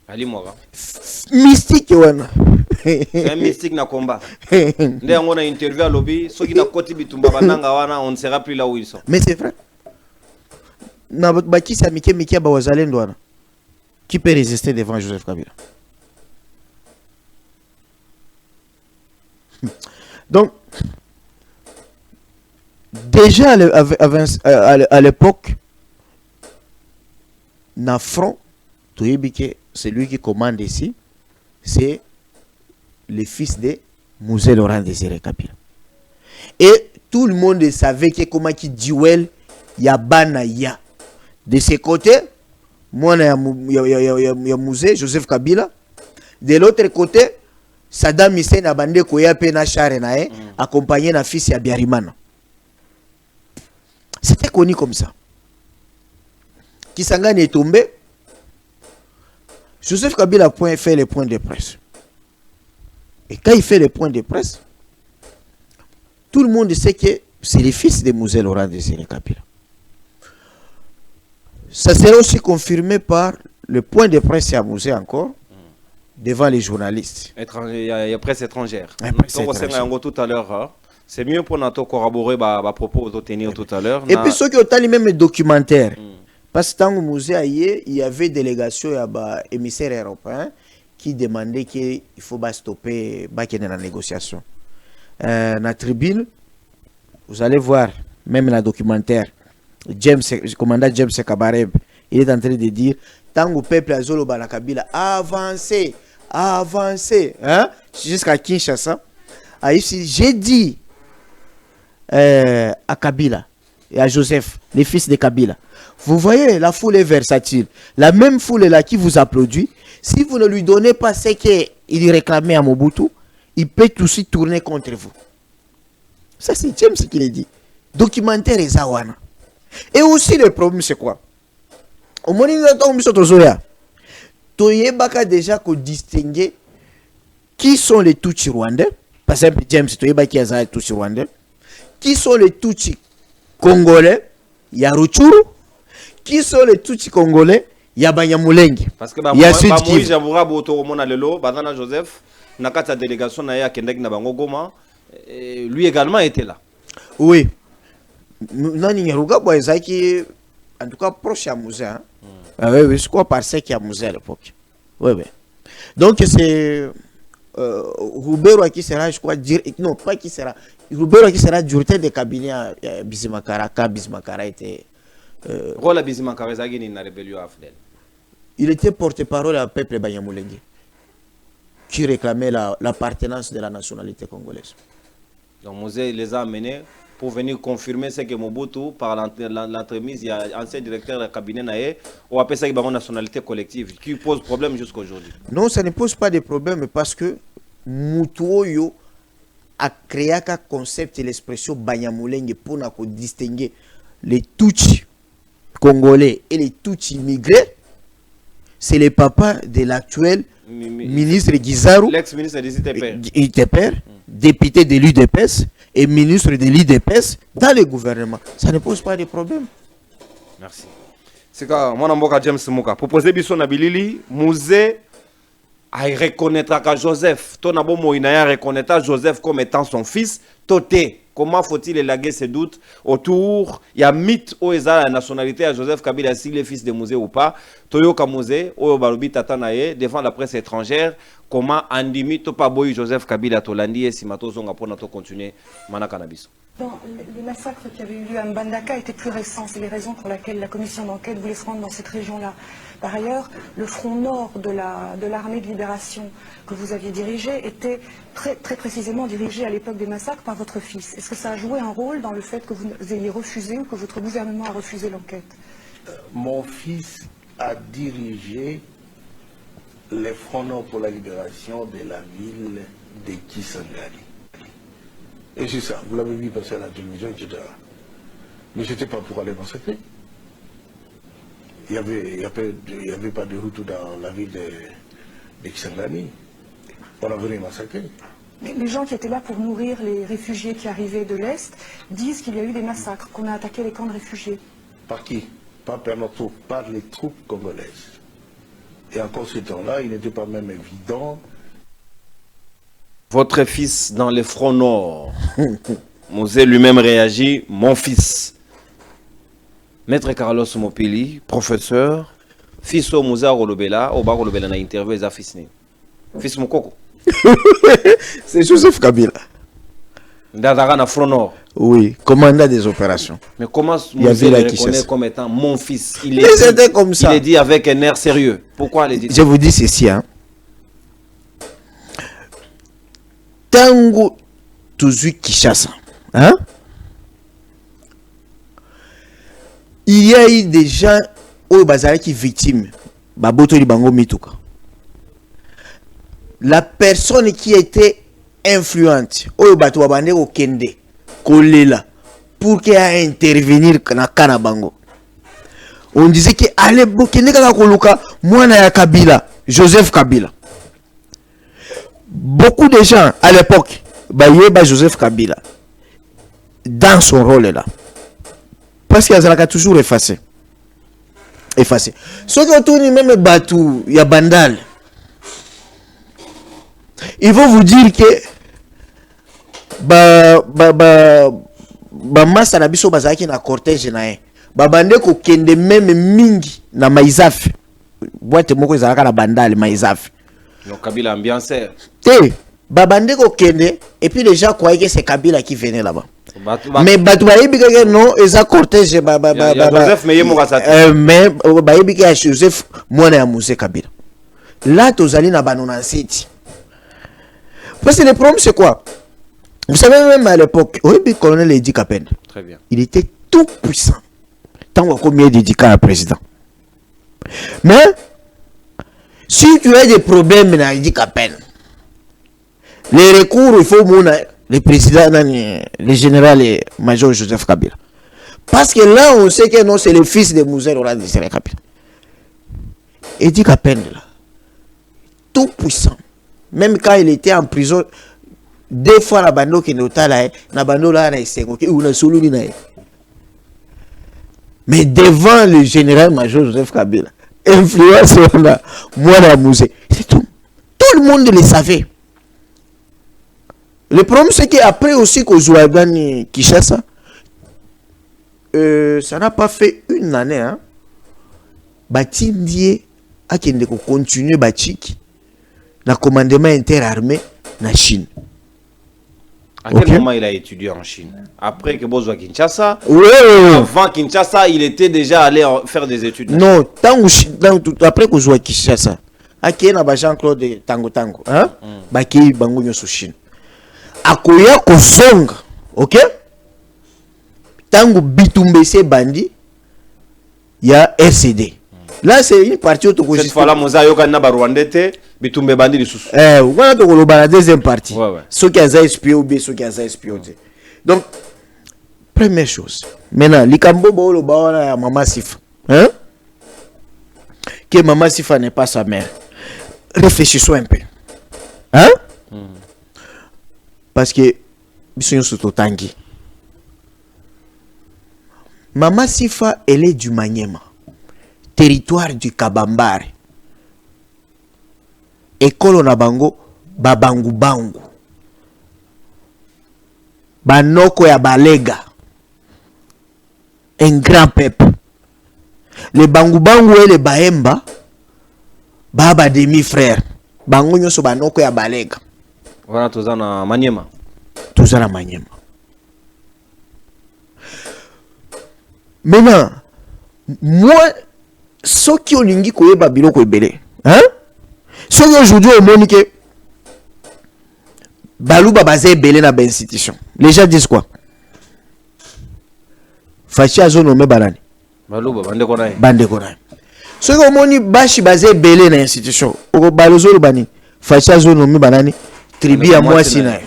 Ali Moga. Mystique wana. C'est un mystique na combat. Ndé on a interview à lobby, ceux qui na koti bitumba bananga wana, on ne sera plus là où ils sont. Mais c'est vrai. Na baki sa Mike ba wazalendo wana. Qui peut résister devant Joseph Kabila? Donc, déjà à l'époque, na front, celui qui commande ici, c'est le fils de Mouzé Laurent Désiré Kabila. Et tout le monde savait que comment qui duel Yabana ya. De ce côté, moi il y a Mouzé, Joseph Kabila. De l'autre côté, Saddam Hussein a bandé Koya Pena Charenae, accompagné na fils ya Biarimana. C'était connu comme ça. Kisangani est tombé. Joseph Kabila a fait les points de presse. Et quand il fait les points de presse, tout le monde sait que c'est le fils de Mouzé Laurent Désiré Kabila. Ça sera aussi confirmé par le point de presse à Mouzé encore, devant les journalistes. Il y a presse étrangère. Donc, tout à l'heure, c'est mieux pour nous corroborer les propos de tenir tout à l'heure. Et puis ceux qui ont les mêmes documentaires. Parce que dans le musée, il y avait délégation, il y a émissaires européens qui demandaient qu'il faut stopper la négociation. Dans la tribune, vous allez voir, même dans le documentaire, le commandant James Kabareb, il est en train de dire tant que le peuple Azolo Balakabila a avancé, hein, jusqu'à Kinshasa. J'ai dit à Kabila et à Joseph, les fils de Kabila, vous voyez, la foule est versatile. La même foule là qui vous applaudit, si vous ne lui donnez pas ce qu'il réclamait à Mobutu, il peut aussi tourner contre vous. Ça, c'est James qui l'a dit. Documentaire et Zawana. Et aussi, le problème, c'est quoi? Au moment où il y a déjà distinguer qui sont les Tutsis rwandais. Par exemple, James, il y a les Tutsis rwandais. Qui sont les Tutsis congolais? Il y a Ruchuru. Qui sont les Tutsis congolais? Il y a Banyamulenge. Parce que il y a Moïse Javoura Botoromona Lelo, Badana Joseph, Nakata délégation Naya Kendek Nabangogoma, lui également était là. Oui. Nani Nyaruga Boyzaki, en tout cas proche à Mouzé. Oui, je crois par ce qu'il y a Mouzé à l'époque. Oui, oui. Donc c'est Roubero qui sera, je crois, non, pas qui sera. Roubero qui sera directeur de cabinet à Bizimakara, quand Bizimakara était. Rola Bizimakara Zagini na rébellion à Fidel. Il était porte-parole à peuple Banyamulenge, qui réclamait l'appartenance de la nationalité congolaise. Donc Mouzé les a amenés pour venir confirmer ce que Mobutu, par l'entremise, il y a un ancien directeur de cabinet Naé, ou appelle ça une nationalité collective, qui pose problème jusqu'à aujourd'hui. Non, ça ne pose pas de problème parce que Mutuoyo a créé un concept et l'expression Banyamulenge pour distinguer les Tutsis congolais et les Tutsis immigrés. C'est le papa de l'actuel ministre Guizarou, l'ex-ministre des ITPR, député de l'UDPS et ministre de l'UDPS dans le gouvernement. Ça ne pose pas de problème. Merci. C'est que moi, je James Mouka. Proposer Bisson Nabilili, Mouzé a reconnaître que Joseph, ton abomo inaya reconnaître Joseph comme étant son fils, Toté. Comment faut-il élaguer ses doutes autour? Il y a mythe où il a la nationalité à Joseph Kabila, s'il est fils de Mouzé ou pas. Toyo Kamouzé, ou Balubi Tatanaye, devant la presse étrangère. Comment Andimi, Topa Boy Joseph Kabila, Tolandi et Simato Zonga pour notre continuer Manakanabiso. Les massacres qui avaient eu lieu à Mbandaka étaient plus récents. C'est les raisons pour lesquelles la commission d'enquête voulait se rendre dans cette région-là. Par ailleurs, le front nord de l'armée de libération que vous aviez dirigé était très précisément dirigé à l'époque des massacres par votre fils. Est-ce que ça a joué un rôle dans le fait que vous ayez refusé ou que votre gouvernement a refusé l'enquête? Mon fils a dirigé les Fronts Nord pour la libération de la ville de Kisangani. Et c'est ça, vous l'avez vu passer à la télévision, etc. Mais ce n'était pas pour aller massacrer. Il n'y avait pas de route dans la ville de Kisangani. On a venu massacrer. Mais les gens qui étaient là pour nourrir les réfugiés qui arrivaient de l'Est disent qu'il y a eu des massacres, qu'on a attaqué les camps de réfugiés. Par qui? Pas par nos troupes, par les troupes congolaises. Et encore ce temps-là, il n'était pas même évident. Votre fils dans les fronts nord. Mosé lui-même réagit, mon fils. Maître Carlos Mopili, professeur, fils au Moussa Rolobela, au Bar Rolobela na interview les fils né. Fils Mokoko. C'est Joseph Kabila. Dadara na front nord. Oui, commandant des opérations. Mais comment Il y avait Mosé la le reconnaît Kinshasa. comme étant mon fils? Mais c'était comme ça. Il est dit avec un air sérieux. Pourquoi il est dit? Je vous dis ceci, hein. Tango Tuzu Kinshasa, hein? Il y a eu des gens au bazar qui victimes. Baboto Libango Mituka. La personne qui était influente, au bateau abandé au Kende, Kolela, pour qu'elle intervenir dans Kanabango. On disait que allez, Kende Kanakolouka, moi na Kabila, Joseph Kabila. Beaucoup de gens à l'époque, Joseph Kabila, dans son rôle là. Parce qu'il a toujours effacé. Ceux qui ont tourné même Batou, il y a Bandal. Ils vont vous dire que massa na biso bazaki na cortège na ye. Bande ko kende même mingi na Maïzaf. Boîte moko ezalaka na Bandal Maïzaf. Donc Kabila ambianceur. Babande ko kende et puis les gens croyaient que c'est Kabila qui venait là-bas. Mais Batouaïbi non, eza cortège Joseph mais Baïbi que Joseph moi na Moussé Kabila. Là tozali na banona city. Parce que le problème c'est quoi? Vous savez même à l'époque, oui, colonel Edi Kapen. Très bien. Il était tout puissant. Tant qu'on combien dédicat à président. Mais si tu as des problèmes dans Edi Kapen, les recours, il faut le président, le général et major Joseph Kabila. Parce que là, on sait que non, c'est le fils de Moussa Laurent de Kabila. Edi Kapen, là, tout puissant. Même quand il était en prison, des fois la bande qui est là, la bande là, mais devant le général major Joseph Kabila, influence on a moi la musée, c'est tout. Tout le monde le savait. Le problème c'est qu'après aussi qu'au Zouagani Kinshasa, ça n'a pas fait une année, hein. Batindie a qui ne continuer Bachiki. Le commandement interarmé na Chine. À quel moment il a étudié en Chine? Après que Bozwa Kinshasa? Avant Kinshasa, il était déjà allé faire des études. Non, après que Bozwa Kinshasa, Aké na Jean-Claude Tango Tango, hein? Baki bango nyoso Chine. Akoya Kosonga, ok? Tango Bitumbese Bandi, il y a RCD. Là, c'est une partie où cette fois-là, Moussa Yoka Naba Rwandete, Bitumbe Bandi de Soussou. Voilà, donc on a la deuxième partie. Ouais. Ceux qui ont espié ou bien ceux qui ont espié. Donc, première chose. Maintenant, Likambo Bolo Baona Mama Sifa. Hein? Que Mama Sifa n'est pas sa mère. Réfléchissons un peu. Hein? Parce que, ils sont tout tanguis. Mama Sifa, elle est du Maniema. Territoire du Kabambare. École na bango babangu bangu. Banoko ya balega. Un grand peuple. Les bangu bangu et les baemba baba demi-frère. Bango nyoso banoko ya balega. Voilà tout ça na Maniema. Tout ça na Maniema. Maintenant, moi ceux qui ont lingi koyeba biloko ebele, hein? Ceux qui aujourd'hui au monde que Balou Babazé ebele na ba institution. Les gens disent quoi? Fachi azo nommé Banani. Balou Bande Konaï. Bande Konaï. Ce que moni bashi basé belé na institution. Au balozo le bani. Facha zone mi banani. Tribu à moi sina.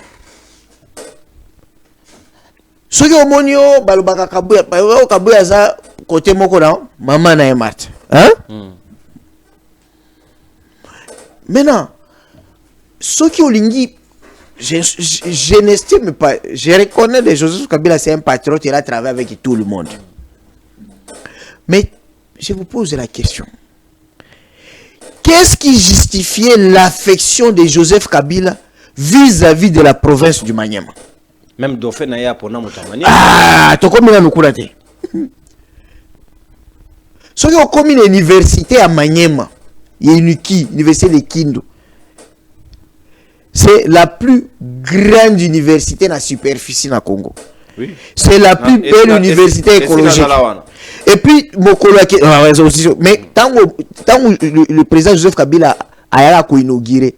Ce que moni o balobaka kabuya. O kabuya za côté moko na maman na emat. Hein? Maintenant, ce qui olingi, je n'estime pas. Je reconnais que Joseph Kabila c'est un patriote. Il a travaillé avec tout le monde. Mais je vous pose la question. Qu'est-ce qui justifiait l'affection de Joseph Kabila vis-à-vis de la province du Maniema? Même Dauphin n'a pas de Ah, tu connais le coup. Ceux qui ont commis l'université à Maniema, l'université de Kindu, c'est la plus grande université dans la superficie dans le Congo. Oui. C'est la plus belle université écologique. Et puis, mais tant que le président Joseph Kabila a inauguré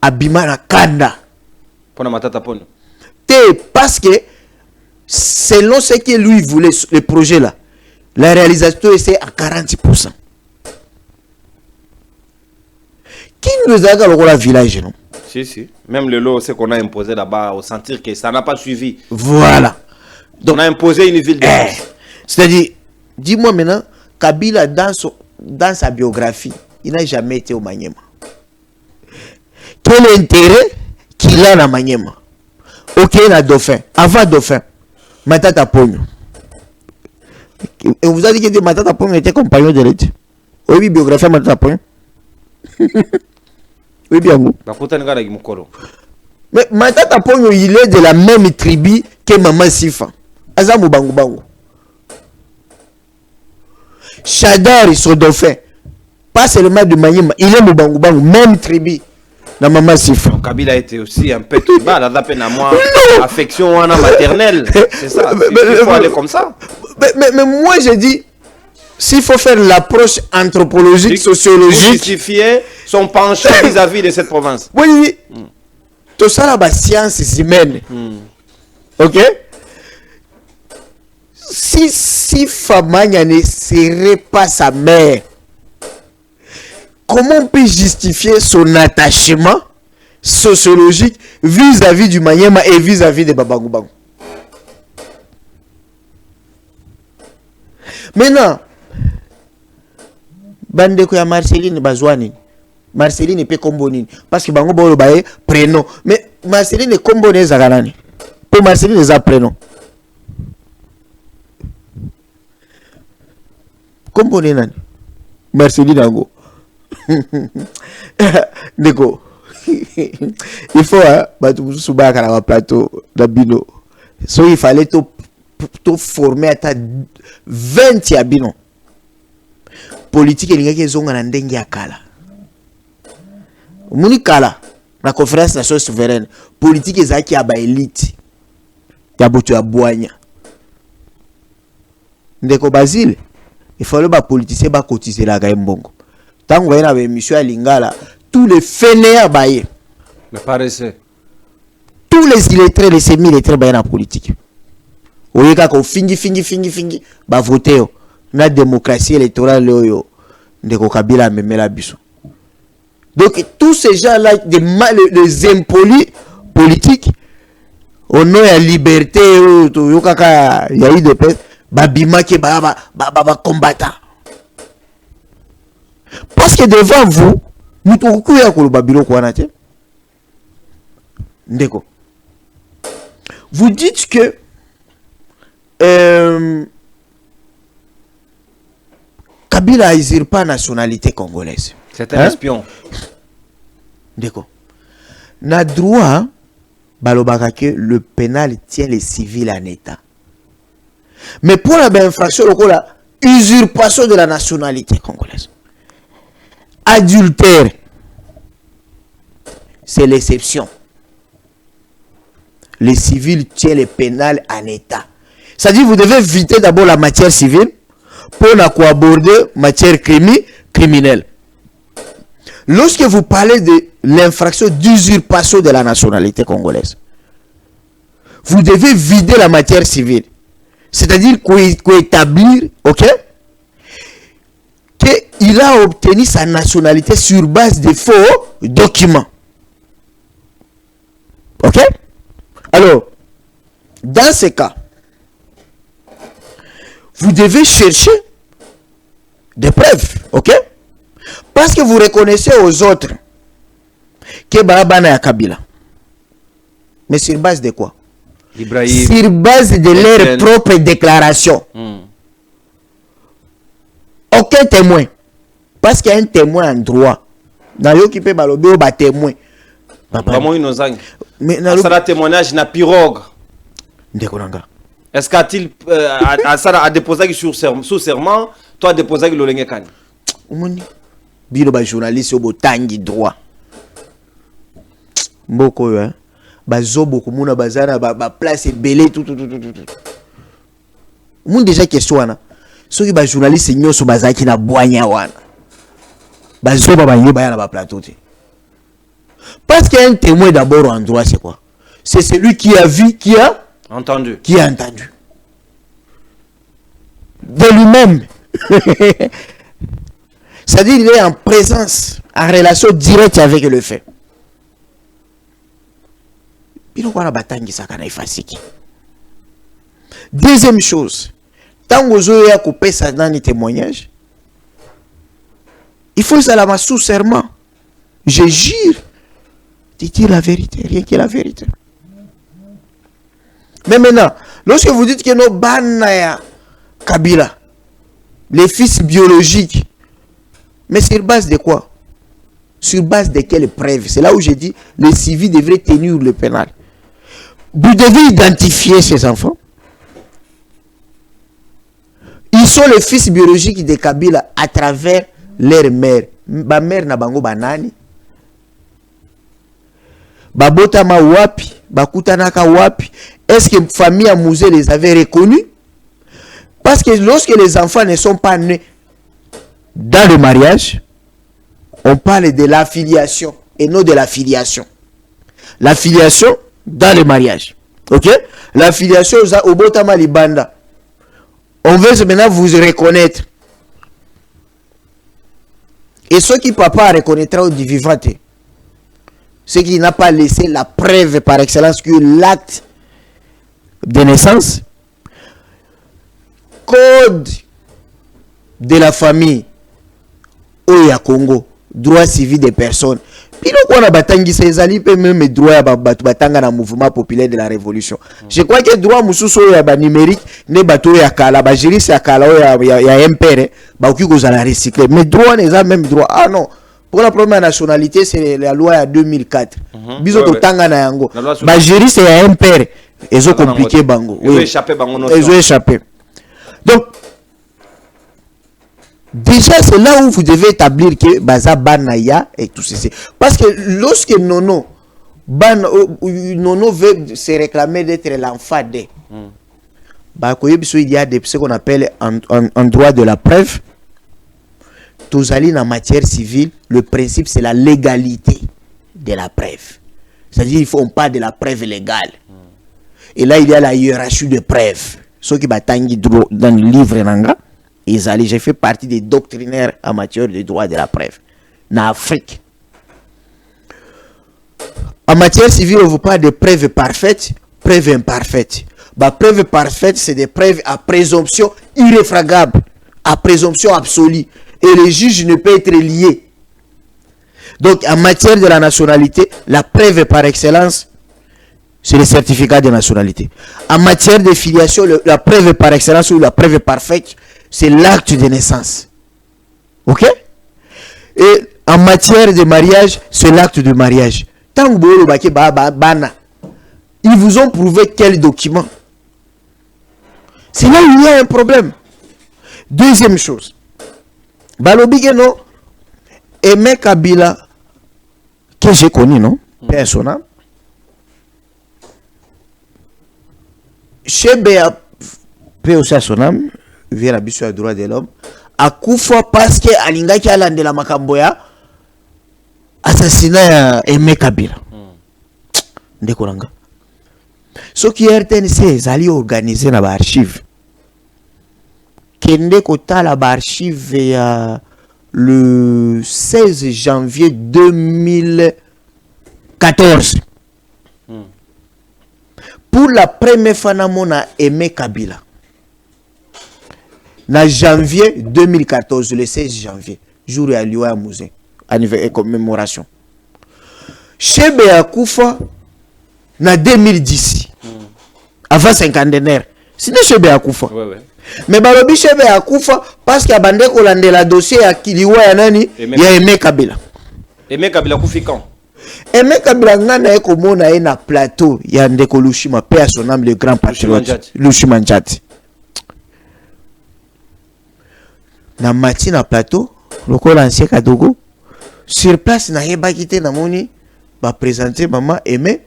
Abima na Kanda. Parce que selon ce que lui voulait, le projet là, la réalisation est à 40%. Qui nous a dit le village, non? Si. Même le lot, c'est qu'on a imposé là-bas, au sentir que ça n'a pas suivi. Voilà. Donc, on a imposé une ville de c'est-à-dire, dis-moi maintenant, Kabila, dans sa biographie, il n'a jamais été au Maniema. Quel intérêt qu'il a dans Maniema? Ok, il a Dauphin. Avant Dauphin, Matata Pogno. Et vous avez dit que Matata Pogno était compagnon de l'aide. Oui, biographie à Matata Pogno. Oui, bien vous. Mais Matata Pogno, il est de la même tribu que Maman Sifa. Azamou Bangu Bangu. Chadar, son Dauphin. Pas seulement de Maniema, il est Moubangu Bangu, même tribu. La Maman Sifa. Kabila était aussi un peu tribal, à la peine à moi. Affection maternelle. C'est ça. Il faut aller comme ça. Mais moi, je dis, s'il faut faire l'approche anthropologique, sociologique. Justifier son penchant vis-à-vis de cette province. Oui. Tout ça, là, sciences humaines. Ok? Si Famagna ne serait pas sa mère, comment on peut justifier son attachement sociologique vis-à-vis du Maniema et vis-à-vis de Babangu Bangu? Maintenant, Bandeko ya Marceline Bazouani. Marceline peut combonine. Parce que Bango Bolo Baye prénom. Mais Marceline est combonée Zaganani. Pour Marceline, les prénom. Combonée Nani. Marceline Ango. Deko. Il faut souba à plateau d'Abino. So il fallait tout former à 20 Abino. Politique et les gens ont ndenge ya kala. Muni kala na conférence nationale souveraine. Politique ezaki ya ba élite. Ya boto ya boanya. Ndeko Basile, il fallait ba politicien ba cotiser la ga mbongo. Tango yana ba émission ya Lingala, tous les fainéants baye. Me paraissait. Tous les illettrés, les semi-illettrés baye na politique. Oyeka ko fingi ba voter na démocratie électorale yo ndeko Kabila memela biso. Donc tous ces gens-là, les impolis politiques, au nom de la liberté, il y a eu des peines, babima qui combattant. Parce que devant vous, nous vous dites que Kabila n'exerce pas la nationalité congolaise. C'est un espion. D'accord. Na droit, balobaka que le pénal tient les civils en état. Mais pour la infraction, la usurpation de la nationalité congolaise, adultère, c'est l'exception. Les civils tiennent le pénal en état. C'est-à-dire vous devez éviter d'abord la matière civile pour aborder matière criminelle. Lorsque vous parlez de l'infraction d'usurpation de la nationalité congolaise, vous devez vider la matière civile. C'est-à-dire qu'établir, ok, que il a obtenu sa nationalité sur base de faux documents. Ok? Alors, dans ce cas, vous devez chercher des preuves. Ok? Parce que vous reconnaissez aux autres que Babana a Kabila. Mais sur base de quoi? Ibrahim, sur base de leur propre déclaration. Aucun témoin. Parce qu'il y a un témoin en droit. Dans le qui peut balober au témoin. Mais ça témoignage na pirogue. Est-ce qu'a-t-il a déposé sous serment, toi déposé le lengekani? Bino ba journaliste au botangi droit. Mboko hein. Bazobo kumuna bazana ba place belé tout. Moun déjà question wana. Soki ba journaliste nyoso bazaki na boanya wana. Bazoba ba yoba ya na ba plateau te. Parce qu'il y a un témoin d'abord en droit, c'est quoi? C'est celui qui a vu, qui a entendu. Qui a entendu. De lui-même. C'est-à-dire qu'il est en présence, en relation directe avec le fait. Deuxième chose, tant que vous avez coupé ça dans les témoignages, il faut ça la sous serment. Je jure de dire la vérité, rien que la vérité. Mais maintenant, lorsque vous dites que nos Banaya Kabila, les fils biologiques, mais sur base de quoi? Sur base de quelles preuves? C'est là où j'ai dit le civil devrait tenir le pénal. Vous devez identifier ces enfants. Ils sont les fils biologiques de Kabila à travers leur mère. Ma mère na bango banani. Babotama wapi, bakutanaka wapi. Est-ce que famille à Mouzé les avait reconnus? Parce que lorsque les enfants ne sont pas nés dans le mariage, on parle de l'affiliation et non de la filiation. L'affiliation dans le mariage. Ok? L'affiliation au Botama Libanda. On veut maintenant vous reconnaître. Et ce qui papa reconnaîtra au vivant, ce qui n'a pas laissé la preuve par excellence que l'acte de naissance, code de la famille, Oya Congo, droit civil des personnes. Puis nous on a batangi ces alliés même droit à batanga dans le mouvement populaire de la révolution. Je crois que droit mususo ya ba numérique ne bato ya kala ba juriste ya kala ya MPR ba ki ko la recycler. Mais droit les a même droit. Ah non. Pour la première nationalité, c'est la loi de 2004. Biso to tanga na yango. Ba juriste ya MPR ils ont compliqué bango. Ils ont échappé bango. Ils ont échappé. Donc déjà, c'est là où vous devez établir que Baza Banaya et tout ceci. Parce que lorsque Nono veut se réclamer d'être l'enfant de, il y a ce qu'on appelle en droit de la preuve. Tous allés en matière civile, le principe c'est la légalité de la preuve. C'est-à-dire on parle de la preuve légale. Et là, il y a la hiérarchie de preuves. Ceux qui battent dans le livre Nanga. J'ai fait partie des doctrinaires en matière de droit de la preuve. En Afrique. En matière civile, on vous parle de preuves parfaites, preuves imparfaites. Bah, preuves parfaites, c'est des preuves à présomption irréfragable, à présomption absolue. Et le juge ne peut être lié. Donc, en matière de la nationalité, la preuve par excellence, c'est le certificat de nationalité. En matière de filiation, la preuve par excellence ou la preuve parfaite, c'est l'acte de naissance. Ok? Et en matière de mariage, c'est l'acte de mariage. Tant que ils vous ont prouvé quel document? C'est là où il y a un problème. Deuxième chose. Balobigeno, Aimé Kabila, que j'ai connu, non? Personnel. Chez Béa, P.O.C. Sonam, via la biso à droit de l'homme, à Koufa parce que Alinga qui a landé la Makamboya, assassinat Aimé Kabila. Ndekolanga. Ce qui est RTNC, ils allaient organiser l'archive. Kende kota la archive le 16 janvier 2014. Pour la première fois, on a aimé Kabila. En janvier 2014, le 16 janvier, jour à Liwa Musée, anniversaire et commémoration. Chebe Akoufa, en 2010, avant cinquantenaire, c'était Chebe Akoufa. Mais Balobi Chebe Akoufa, parce qu'il y a bandé Kolande la dossier à Kiliwa Yanani, il y a aimé Kabila. Aimé Kabila Koufi quand? Aimé Kabila ngana eko mona na plateau ya ndeko Lushima, paix à son âme, le grand patriote Lushima Njati. Na mati na plateau, lokola ancien Kadogo, sur place na yeba kité na moni ba présenter maman Aimé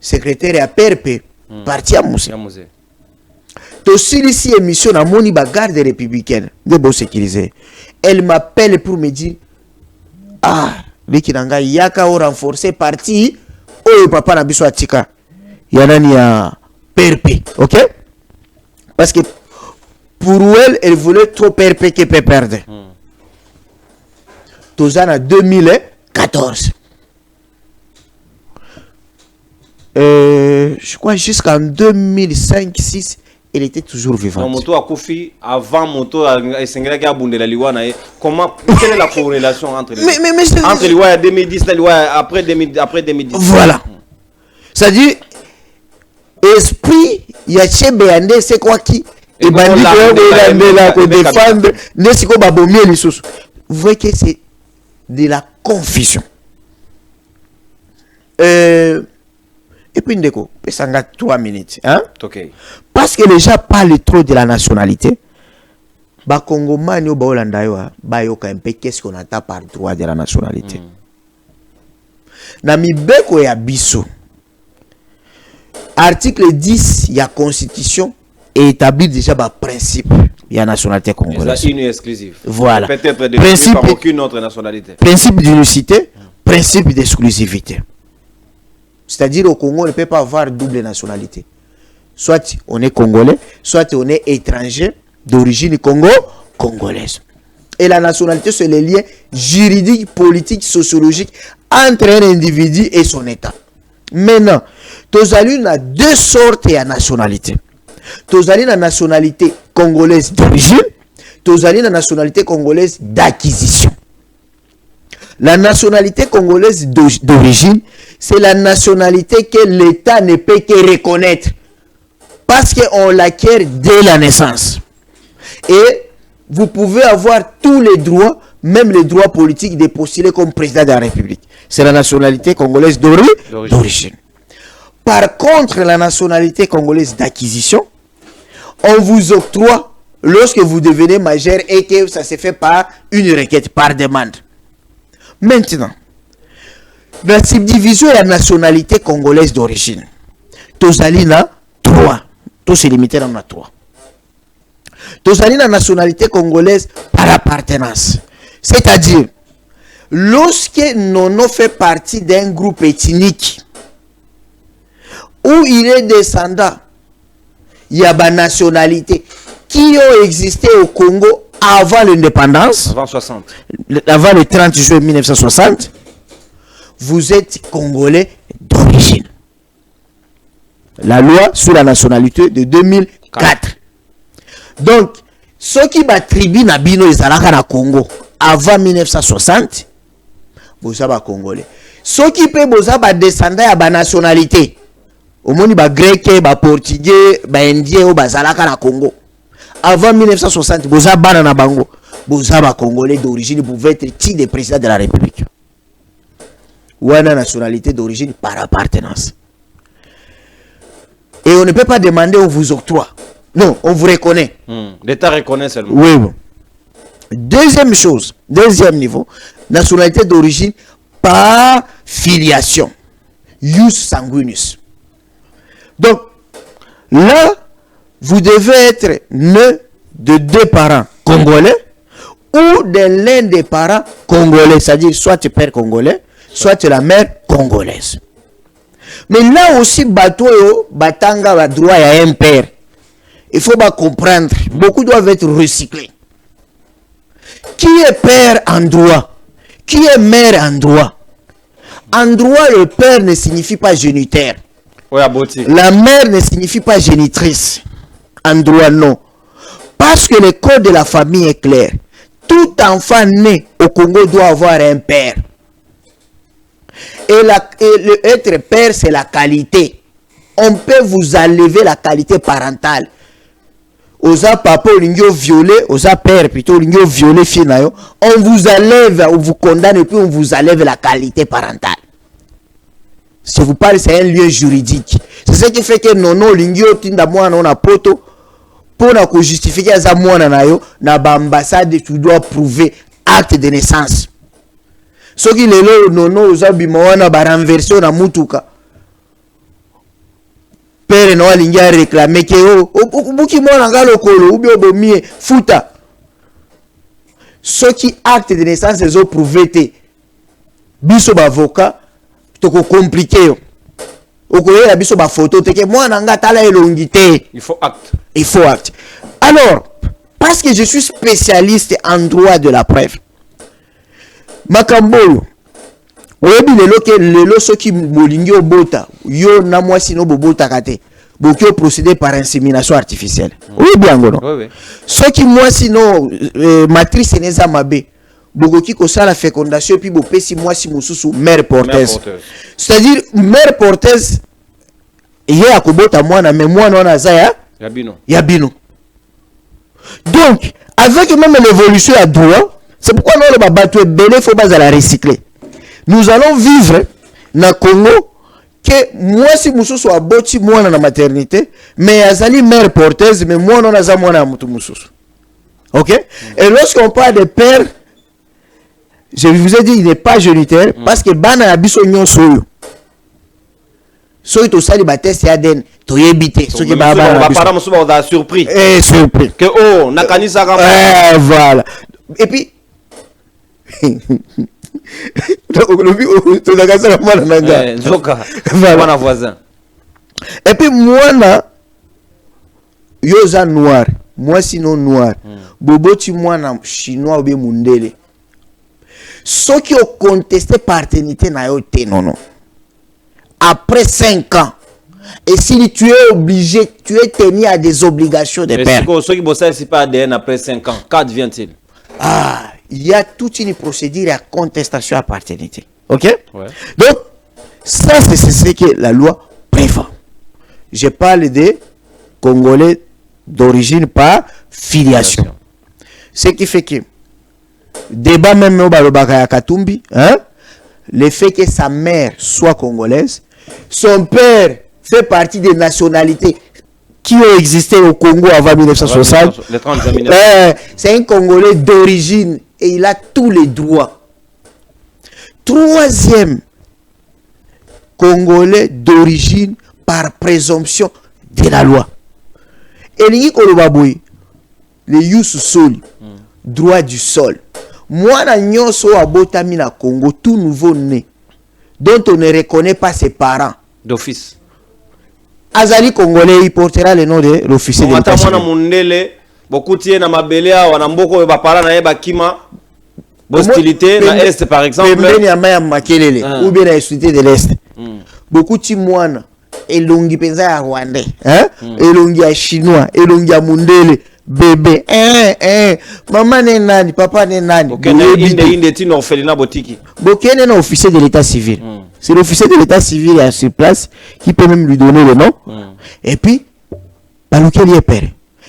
secrétaire à PRP parti à Moussé. To ici émission na moni ba garde républicaine de beau sécurisé. Elle m'appelle pour me dire Likinanga yaka o renforcer parti o papa na biso atika yanani ya PRP, OK? Parce que pour elle voulait trop PRP que peut perdre. Tozana en 2014. Je crois jusqu'en 2005-6, elle était toujours vivante. Moto a Koufi avant Moto a Sengela qui a bondé la Liwa. Comment quelle est la corrélation entre les entre Liwa 2010 et Liwa après 2010? Voilà. C'est-à-dire esprit Yache Béandé c'est quoi qui et bandit de défendre Nesiko Babomie les sous. Vous voyez que c'est de la confusion. Et puis Ndeko, ça a 3 minutes, hein? OK. Parce que les gens parlent trop de la nationalité. Ba Congo mani ba Hollanda yo ba yoka un peu qu'est-ce qu'on attend par droit de la nationalité. Na mibeko ya biso. Article 10 ya constitution établit déjà ba principe ya nationalité congolaise. C'est une exclusive. Voilà. Peut-être de principe par aucune autre nationalité. Principe d'unicité, principe d'exclusivité. C'est-à-dire au Congo, on ne peut pas avoir double nationalité. Soit on est congolais, soit on est étranger d'origine congolaise. Et la nationalité, c'est le lien juridique, politique, sociologique entre un individu et son État. Maintenant, Tozali a 2 sortes de nationalité. Tozali a la nationalité congolaise d'origine, Tozali a la nationalité congolaise d'acquisition. La nationalité congolaise d'origine, c'est la nationalité que l'État ne peut que reconnaître parce qu'on l'acquiert dès la naissance. Et vous pouvez avoir tous les droits, même les droits politiques, de postuler comme président de la République. C'est la nationalité congolaise d'origine. Par contre, la nationalité congolaise d'acquisition, on vous octroie lorsque vous devenez majeur et que ça se fait par une requête, par demande. Maintenant, la subdivision de la nationalité congolaise d'origine, Tozali na 3. Tout se limité dans 3. Tozali la nationalité congolaise par appartenance. C'est-à-dire, lorsque Nono fait partie d'un groupe ethnique où il est descendant, il y a une nationalité qui a existé au Congo avant l'indépendance, avant le 30 juin 1960, vous êtes Congolais d'origine. La loi sur la nationalité de 2004. Donc, ceux qui bat tribu na bino ezalaka na Congo avant 1960, vous êtes Congolais. Ceux qui peuvent vous descendre à la nationalité, au monde ba grec, ba portugais, ba indien ou ba zalaka na Congo. Avant 1960, vous êtes na bango, vous êtes Congolais d'origine, vous pouvez être titre de président de la République. Ou une nationalité d'origine par appartenance. Et on ne peut pas demander, on vous octroie. Non, on vous reconnaît. L'État reconnaît seulement. Oui. Deuxième chose, deuxième niveau, nationalité d'origine par filiation. Ius sanguinus. Donc, là, vous devez être né de 2 parents congolais ou de l'un des parents congolais, c'est-à-dire soit tu es père congolais, soit tu es la mère congolaise. Mais là aussi, bateau, batanga, ba droit à un père. Il faut pas comprendre. Beaucoup doivent être recyclés. Qui est père en droit? Qui est mère en droit? En droit, le père ne signifie pas géniteur. La mère ne signifie pas génitrice. En droit, non. Parce que le code de la famille est clair. Tout enfant né au Congo doit avoir un père. Et être père, c'est la qualité. On peut vous enlever la qualité parentale. Osa papa olingio violé, osa père plutôt olingio violé finayo, on vous enlève, on vous condamne et puis on vous enlève la qualité parentale. Si vous parlez, c'est un lieu juridique. C'est ce qui fait que nono olingio tinda mwana na poto pour na ko justifier za mwana na yo na ba ambassade tu dois prouver acte de naissance. Ce qui lelo nono osa bimwana ba renverser na mutuka. Père no alingi a réclamer que buki mwana ngalo kolo ou bien bomie futa. Ce qui acte de naissance les ont prouvé te biso ba avocat to ko compliqué yo. Okoye la biso ba photo te que mwana nga tala elongi te. Il faut acte. Il faut acte. Alors, parce que je suis spécialiste en droit de la preuve. Makambolo oyebi lelo ke lelo soki molingi obota yo na mwasi no bobota kate boki o procéder par insémination artificielle. Oui bien ngono. Oui. Soki mwasi no matrice neza mabe bokoki ko sala fécondation puis bopesi mwasi mususu mère porteuse. C'est-à-dire mère porteuse ye akobota mwana mais mwana wana za ya bino. Donc avec même l'évolution à droit, c'est pourquoi nous le babato belé faut pas la recycler. Nous allons vivre na Congo que moi si mususu aboti mwana na maternité mais azali mère porteuse mais mwana na za mwana mutu mususu. OK? Et lorsqu'on parle de père, je vous ai dit il n'est pas géniteur parce que bana ya biso nyonso yo. So to sali ba test ADN to yebite so que ba parents mususu ba surpris. Surpris que oh nakanisa ka. Voilà. Et puis et puis moi yoza noir moi sinon noir boboti moi na chinois ou bien mundele ceux qui ont contesté paternité na yo te non après 5 ans et si tu es obligé tu es tenu à des obligations de père ceux qui bossent c'est pas ADN après 5 ans qu'advient-il? Il y a toute une procédure à contestation à paternité. OK? Ouais. Donc, ça, c'est ce que la loi prévoit. Je parle des Congolais d'origine par filiation. Ce qui fait que, débat même au Balobaka Katumbi, le fait que sa mère soit congolaise, son père fait partie des nationalités qui ont existé au Congo avant 1960. C'est un Congolais d'origine et il a tous les droits. Troisième, Congolais d'origine par présomption de la loi. Et le use sol, droit du sol. Moi, na nyonso abotami na Congo, tout nouveau né, dont on ne reconnaît pas ses parents. D'office. Azali Congolais, il portera le nom de l'officier de l'État civil. Bokutie na mabelea wanamboko ba para na eba kima hostilité na est par exemple pembeni ya maya makelele ou bien la hostilité de l'est bokuti mwana elongi penza ya rwandais elongi ya chinois elongi ya mundele bébé maman ne nani papa ne nani inde tino orphelinat botiki bokene na officier de l'état civil. C'est l'officier de l'état civil à sur place qui peut même lui donner le nom et puis par lequel il est père.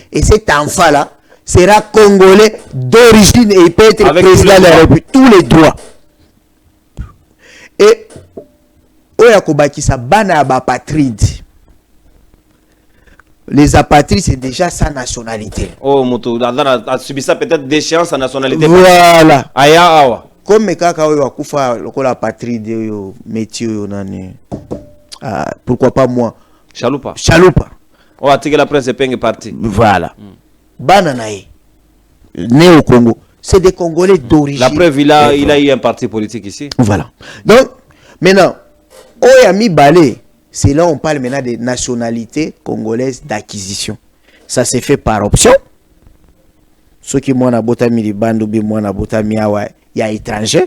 Et cet enfant-là sera congolais d'origine et il peut être avec président de la République. Tous les droits. Et Oyakobaki sa bana apatride. Les apatrides, c'est déjà sa nationalité. Oh, Moto, a subi ça peut-être déchéance sa nationalité. Voilà. Aya awa. Comme kaka wakufa lokola apatride yo métier yo nani. Pourquoi pas moi? Chaloupa. Chaloupa. On a tiré la presse et est parti. Voilà. Bananae, né au Congo. C'est des Congolais d'origine. La preuve, il a eu un parti politique ici. Voilà. Donc, maintenant, Oyami Balé, c'est là où on parle maintenant des nationalités congolaises d'acquisition. Ça s'est fait par option. ceux qui moi na botami libanda ou bien moi na botami awa ya étranger,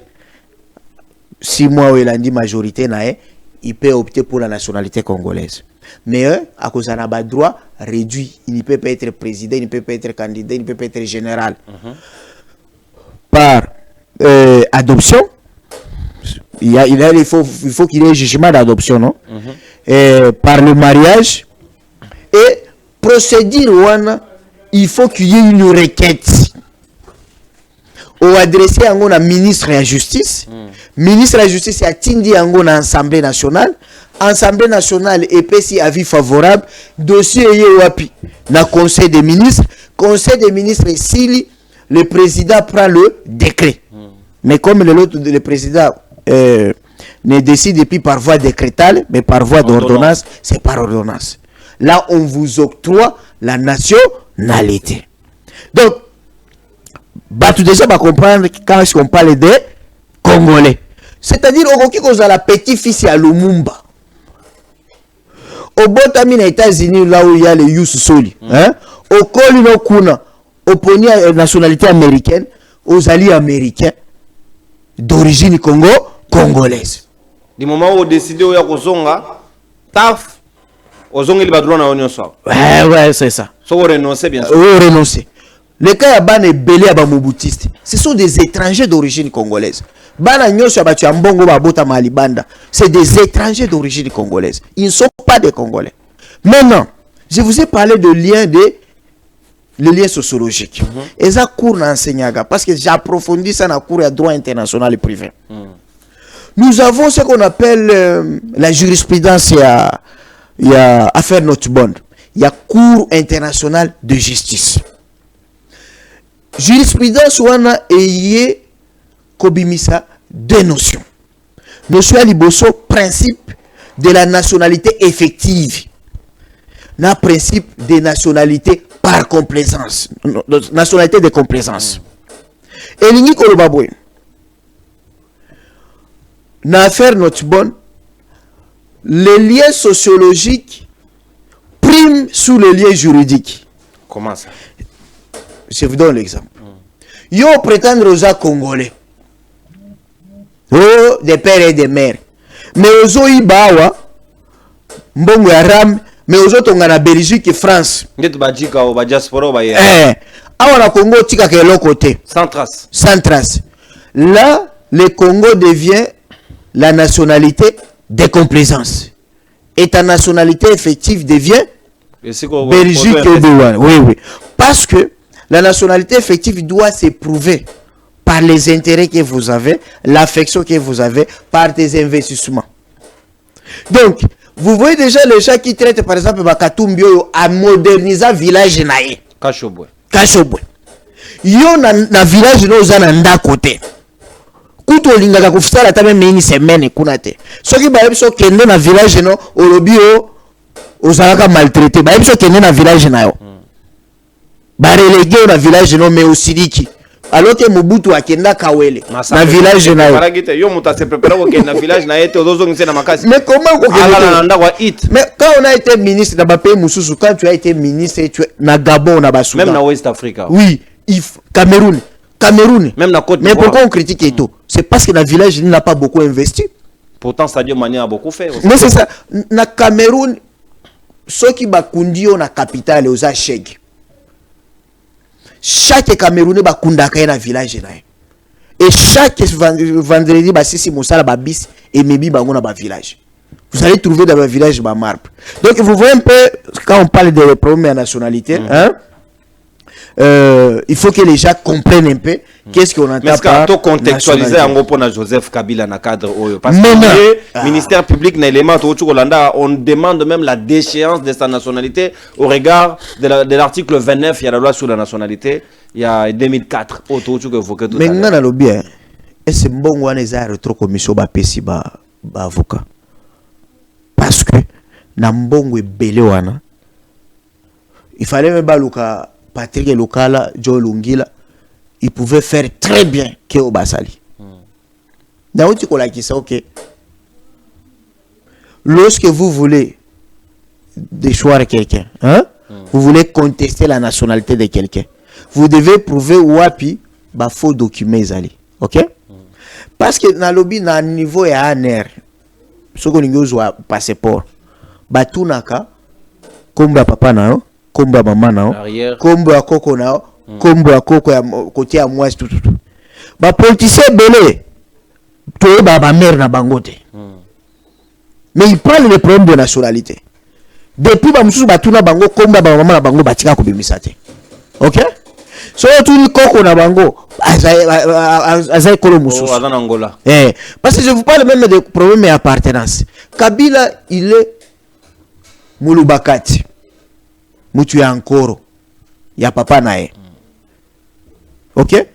si moi ou elandi majorité nae, il peut opter pour la nationalité congolaise. Mais à cause d'un droit réduit, il ne peut pas être président, il ne peut pas être candidat, il ne peut pas être général. Par adoption, il faut qu'il y ait un jugement d'adoption, non? Par le mariage et procédure, il faut qu'il y ait une requête. Ou adressé à un ministre de la Justice. Ministre de la Justice a tindi à une Assemblée nationale. Assemblée nationale et si avis favorable, dossier est wapi na Conseil des ministres. Conseil des ministres, si le président prend le décret. Mais comme le président ne décide plus par voie décrétale, mais par voie d'ordonnance, c'est par ordonnance. Là, on vous octroie la nationalité. Donc, tout déjà va comprendre quand on parle de Congolais. C'est-à-dire, on a la petit-fils à Lumumba. Au Botami, aux États-Unis, là où il y a les Youssou Soli. Au Kolino Kuna, au Pony nationalité américaine, aux alliés américains d'origine congolaise. Du moment où on décide où il y a taf, aux ongles de la Union soir. Ouais, c'est ça. Ça vous renoncez bien sûr. Oui, renoncer. Les cas à Ban et Belé à Bamoboutiste, ce sont des étrangers d'origine congolaise. Bana Nyosha Batiambongo Babota Malibanda, c'est des étrangers d'origine congolaise. Ils ne sont pas des Congolais. Maintenant, je vous ai parlé de le lien sociologique. Et ça court dans Enseignaga, parce que j'approfondis ça dans le cours de droit international et privé. Nous avons ce qu'on appelle la jurisprudence, il y a affaire Notbond. Il y a cours international de justice. Jurisprudence wana eye kobimisa deux notions. Notion à liboso, principe de la nationalité effective. Na principe de nationalité par complaisance. Nationalité de complaisance. Et l'ini kolobabwe. Na affaire Notbon, les liens sociologiques priment sous les liens juridiques. Comment ça? Je vous donne l'exemple. Yo prétendre aux Congolais. Oh, des pères et des mères. Mais aux Ibawa, Mbongo Aram, mais aux autres on a la Belgique et France. Net Badjika ou Badjasporo Baye. Awa Congo tika ke l'autre côté. Sans trace. Sans trace. Là, le Congo devient la nationalité de complaisance. Et ta nationalité effective devient Belgique et Douane. Oui. Parce que la nationalité effective doit s'éprouver par les intérêts que vous avez, l'affection que vous avez, par des investissements. Donc, vous voyez déjà les gens qui traitent par exemple Bakatumbio à moderniser le village naïe. Kachobwe. Yo na village no zananda côté. Kuto lingaka kufisala ta même une semaine kunate. Soki ba yebso kende na village no olobio ozalaka maltraité. Ba yebso kende na village na yo. Ba relégué au village non mais aussi diki alors que Mobutu akenda Kawele na village na yo muta se prépare au na village na été ozozo ngise na makasi mais comment mais quand on a été ministre dans pays mususu, quand tu as été ministre tu na Gabon na Soudan même na West Africa oui Cameroun même na Côte d'Ivoire. Mais pourquoi on critique et tout? C'est parce que le village il n'a pas beaucoup investi. Pourtant Sadio Mané a beaucoup fait aussi. Mais c'est ça na Cameroun ceux qui bakundi na capitale aux Acheg. Chaque Camerounais va kundaka na village na. Et chaque vendredi ba sisi mosala ba bis et mebi bango na ba village. Vous allez trouver dans le village ba marbre. Donc vous voyez un peu quand on parle des problèmes de nationalité, il faut que les gens comprennent un peu qu'est-ce qu'on entend par nationalité. Contextualiser en gros Joseph Kabila na cadre oyo parce que le ministère public na élément on demande même la déchéance de sa nationalité au regard de l'article 29 il y a la loi sur la nationalité il y a 2004 autour que vous que tout mais ngana lo bien et c'est bon wana za retro commission ba pesi ba avocat parce que na mbongo ebele wana il fallait même baluka Patrick Lokala, Joe Lungila, ils pouvaient faire très bien que au Basali. Dans tu connais qui ça, ok. Lorsque vous voulez déchoir quelqu'un, vous voulez contester la nationalité de quelqu'un, vous devez prouver wapi ba faux document ezali. OK? Parce que na lobby na niveau ya ANR soko ningo zwa passeport batunaka kombo ya papa nao, kombo ya mama nao, kombo ya koko nao, kombo ya koko ya côté ya mwasi tout. Ba politicien belé to ba mère na bangote. Mais il parle des problèmes de nationalité. Depuis ba mususu batuna bango kombo ya mama na bango batika ko bimisate. OK? So tout koko na bango azay kolo mususu. Angola. Parce que je vous parle même des problèmes d'appartenance. Kabila il est Mulubakati. Mutu ya Nkoro. Ya papa nae. OK?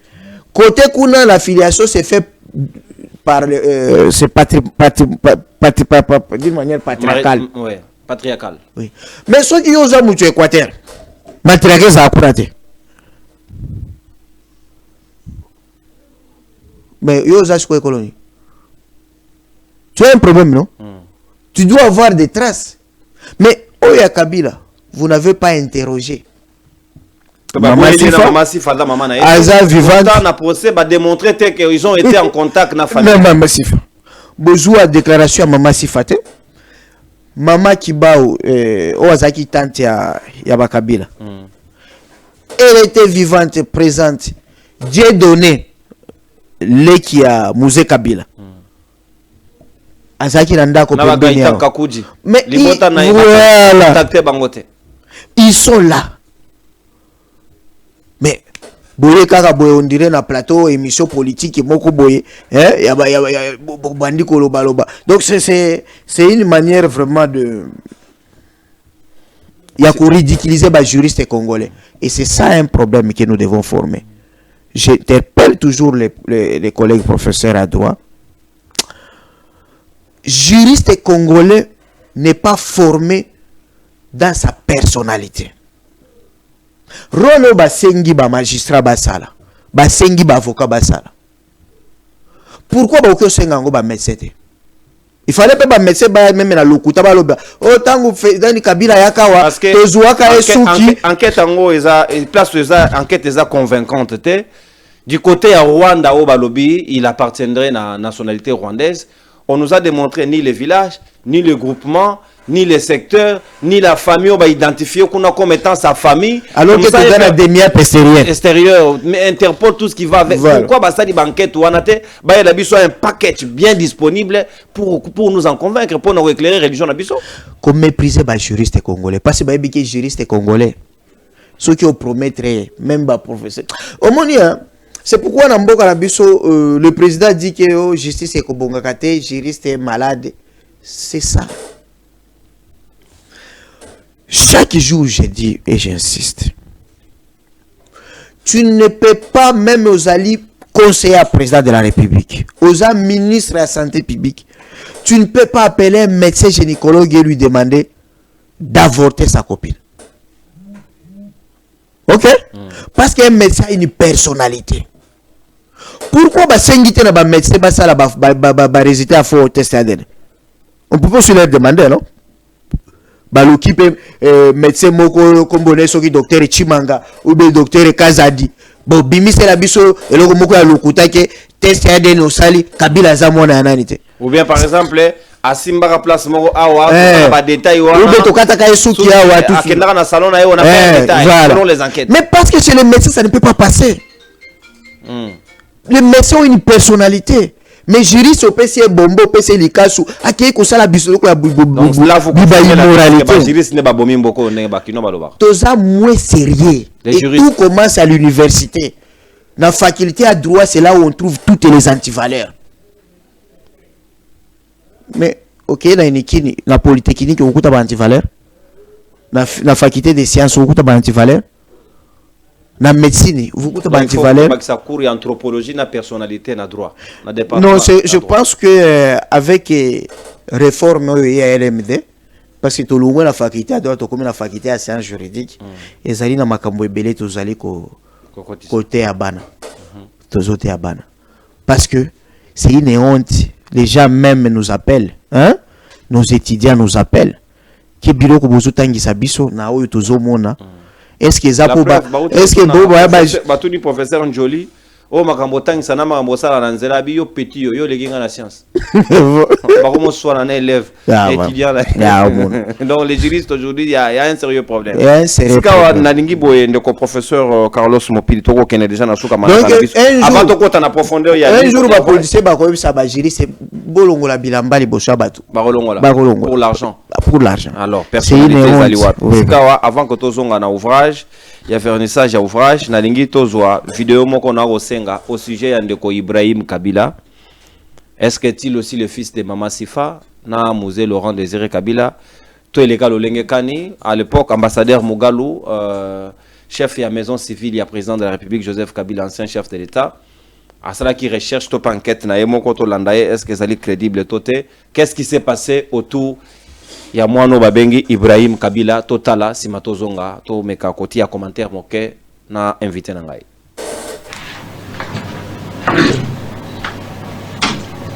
Côté kuna la filiation s'est fait par c'est d'une manière patriarcale. Ouais, patriarcale. Oui. Mais ceux qui ont mutu Équateur. Matriarcat ça akurate. Mais yo za quoi colonie. Tu as un problème non? Tu dois avoir des traces. Mais Oya Kabila, vous n'avez pas interrogé. Maman Sifa, Aza vivante. On a procès va démontrer qu'ils ont été en contact na famille. Maman Sifa. Besoin déclaration à Maman Sifate. Maman Kibao Ozaki tante ya Bakabila. Elle était vivante, présente. Dieu donné leki ya Musée Kabila. Azaki nanda ko pembeni yao. Mais voilà. Ils sont là. Mais boye kaka boye on dirait na plateau émission politique moko boye ya bandi ko loba loba. Donc c'est une manière vraiment de ya ko ridiculiser ba juristes congolais et c'est ça un problème que nous devons former. J'interpelle toujours les collègues professeurs à droit. Juriste congolais n'est pas formé dans sa personnalité. Rolo basengi ba magistrat basala, basengi ba avocat basala. Pourquoi ba okyo senga ngo ba médecin? Il fallait pas ba médecin ba même na lokuta ba loba. O tangu dans Kabila yakawa tozuaka esuki enquête ngo eza place eza enquête eza convaincante te. Du côté à Rwanda au Balobi, il appartiendrait à la nationalité rwandaise. On nous a démontré ni les villages, ni le groupement, ni les secteurs, ni la famille. On va identifier qu'on a comme étant sa famille. Alors que tu as la demi-heure extérieure. Mais Interpol, tout ce qui va avec. Voilà. Pourquoi ça dit banquette ou anate? Il y a un package bien disponible pour nous en convaincre, pour nous éclairer la religion d'Abisso. Comme mépriser les juristes congolais. Parce que les juristes congolais, ceux qui ont promettre, même les professeurs. Au moins, c'est pourquoi dans Mboka Labiso, le président dit que justice est kobongakate, juriste est malade. C'est ça. Chaque jour, je dis et j'insiste. Tu ne peux pas, même aux alliés conseiller à président de la République, aux ministres de la santé publique, tu ne peux pas appeler un médecin gynécologue et lui demander d'avorter sa copine. Ok? Parce qu'un médecin a une personnalité. Pourquoi un médecin va résister à faire test ADN? On peut pas se leur demander, non? L'équipe médecin moko kombone soki docteur Chimanga ou bien docteur Kazadi. Bon bimi c'est la biso et le moko ya lokuta ke test ADN au sali Kabila zamona ananité. Ou bien par exemple à Simba place moko awa pas détail ou bien tokata ka esuki awa tout. Akenda na salon na on a pas détail selon les enquêtes. Mais parce que chez les médecins ça ne peut pas passer. Les médecins ont une personnalité. Mais juriste au PC bombo PC likasu akei ko sala biso ko ya immoralité. Juriste ne ba bomi mboko ne ba kino baloba. Toza moins sérieux. Et tout commence à l'université. Dans la faculté à droit, c'est là où on trouve toutes les antivaleurs. Mais OK, dans une kini, la polytechnique on kuta ba antivaleur. La faculté des sciences on kuta ba antivaleur. La médecine, vous coûtez pas antivaleur. Ça court et anthropologie, la personnalité, na droit. Non, je pense que avec réforme ERMD, parce que tout le monde la faculté à droit, tout comme la faculté à sciences juridiques, et zali na makambo ebele to zali côté abana, tozote abana. Parce que c'est une honte. Les gens même nous appellent, hein? Nos étudiants nous appellent. Qui bureau ko bozo tangi sabiso na oyo tozomona. est-ce que ça pour est-ce que bato du professeur Njoli o makambo tangisa na makambo sala na nzela bi yo petit yo leginga na science ba comme soit un élève étudiant donc les juristes aujourd'hui il y a un sérieux problème sika na lingi boye ndeko professeur Carlos Mopili toko kene déjà na suka matana biso avant to kota na profondeur ya un jour ba policier ba ko bisa ba juriste bolongola bilamba liboso bato ba rolongola pour l'argent alors personnalité zaliwa sika avant que tozonga na ouvrage il y a vernissage à ouvrage na lingi tozwa vidéo moko na osenga au sujet ya ndeko Ibrahim Kabila. Est-ce qu'est-il aussi le fils de Mama Sifa na Musée Laurent Désiré Kabila to eleka lolenge kani à l'époque ambassadeur Mugalu chef de la maison civile et président de la République Joseph Kabila ancien chef de l'État à cela qui recherche top enquête na yemo to landaye est-ce que ça est crédible toté qu'est-ce qui s'est passé autour ya mwano babengi Ibrahim Kabila totala simatozonga to meka koti ya commentaire moke na invité na ngai.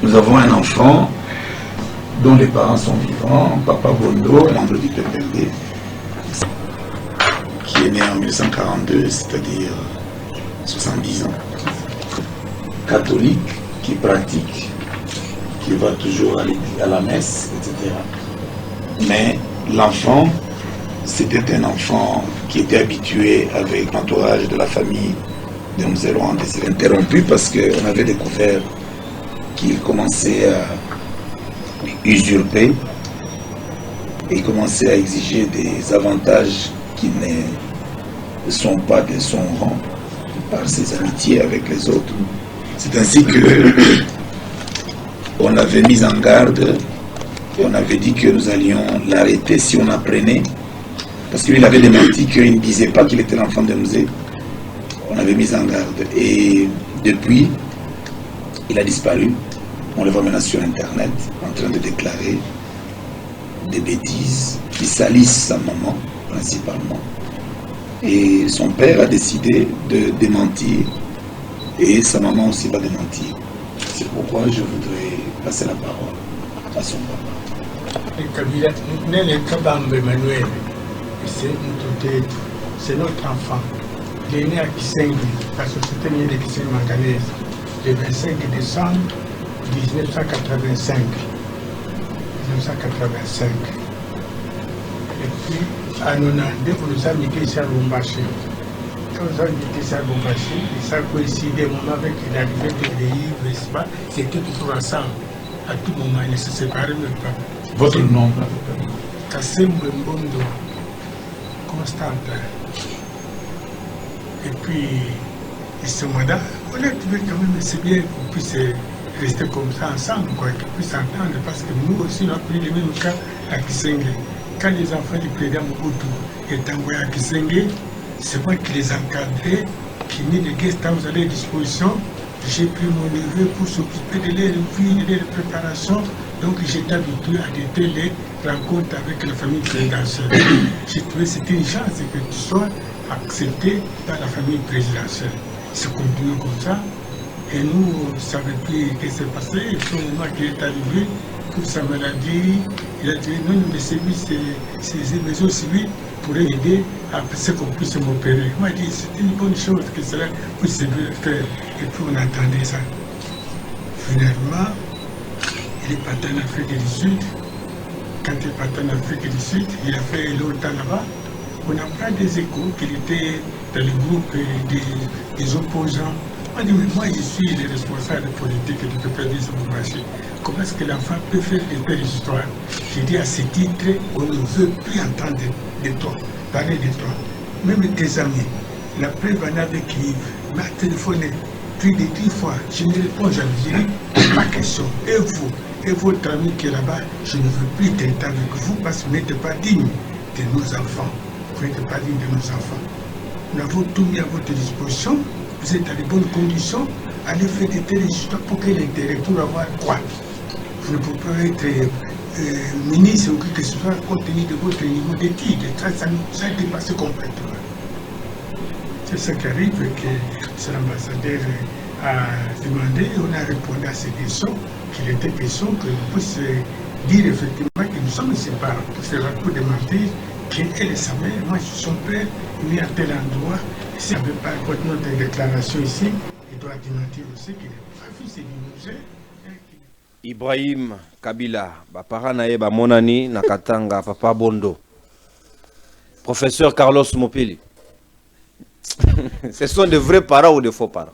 Nous avons un enfant dont les parents sont vivants, Papa Bondo, membre du PPMD, qui est né en 1942, c'est-à-dire 70 ans, catholique, qui pratique, qui va toujours à la messe, etc. Mais l'enfant, c'était un enfant qui était habitué avec l'entourage de la famille de M. Laurent Désiré. Interrompu parce qu'on avait découvert qu'il commençait à usurper et commençait à exiger des avantages qui ne sont pas de son rang par ses amitiés avec les autres. C'est ainsi que on avait mis en garde. On avait dit que nous allions l'arrêter si on apprenait, parce qu'il avait démenti qu'il ne disait pas qu'il était l'enfant de musée. On avait mis en garde. Et depuis, il a disparu. On le voit maintenant sur Internet, en train de déclarer des bêtises qui salissent sa maman, principalement. Et son père a décidé de démentir, et sa maman aussi va démentir. C'est pourquoi je voudrais passer la parole à son papa. Kabila, Emmanuel, c'est notre enfant. Il est né à Kisengui, la société minière de Kisengui Manganèse, le 25 décembre 1985. Et puis, à Nona, dès qu'on nous a mis ici à Lombaché, quand nous avons mis ici à Lombaché, ça a coïncidé au moment avec l'arrivée de l'EI, c'était toujours ensemble. À tout moment, ils ne se séparaient même pas. Votre nom? Kassem Mbondo, Constantin. Et puis, ce mandat, on a trouvé quand même, c'est bien qu'on puisse rester comme ça ensemble, qu'on puisse s'entendre, parce que nous aussi, on a pris le même cas à Kisenge. Quand les enfants du président Mobutu étaient envoyés à Kisenge, c'est moi qui les encadrais, qui mis des guest house à leur disposition. J'ai pris mon neveu pour s'occuper de leur vie, de leur préparation. Donc j'étais habitué à des telles rencontres avec la famille présidentielle. J'ai trouvé que c'était une chance que tu sois accepté par la famille présidentielle. C'est continué comme ça. Et nous, on ne savait plus ce qui s'est passé. Et puis au moment qu'il est arrivé, pour sa maladie, il a dit non, mais ces maisons civiles pourraient aider à ce qu'on puisse m'opérer. Il m'a dit c'est une bonne chose que cela puisse se faire. Et puis on attendait ça. Finalement, il est parti en Afrique du Sud. Quand il est parti en Afrique du Sud, il a fait longtemps là-bas. On n'a pas des échos qu'il était dans le groupe des opposants. On dit, mais moi je suis le responsable politique du peuple des Lubumbashi. Comment est-ce que l'enfant peut faire de telles histoires? J'ai dit à ce titre, on ne veut plus entendre de toi, parler de toi. Même tes amis, la preuve en avec Yves m'a téléphoné plus de 10 fois. Je ne réponds jamais. Je dis, pas question. Et vous, et votre ami qui est là-bas, je ne veux plus t'être avec vous parce que vous n'êtes pas digne de nos enfants. Vous n'êtes pas digne de nos enfants. Nous avons tout mis à votre disposition. Vous êtes dans les bonnes conditions. Allez faire des telles histoires pour quel intérêt? Pour avoir quoi? Vous ne pouvez pas être ministre ou quelque chose compte tenu de votre niveau d'études. Ça nous a dépassé complètement. C'est ce qui arrive que l'ambassadeur a demandé, on a répondu à ces questions, qu'il était question que nous puissions dire effectivement que nous sommes ses parents. C'est pour démentir qu'elle savait, moi je suis son père, il est à tel endroit, s'il n'y avait pas notre déclaration ici, il doit démentir aussi qu'il est pas fils du musée. Ibrahim Kabila, parent nae ba monani na Katanga, papa Bondo. Professeur Carlos Mopili. Ce sont de vrais parents ou de faux parents?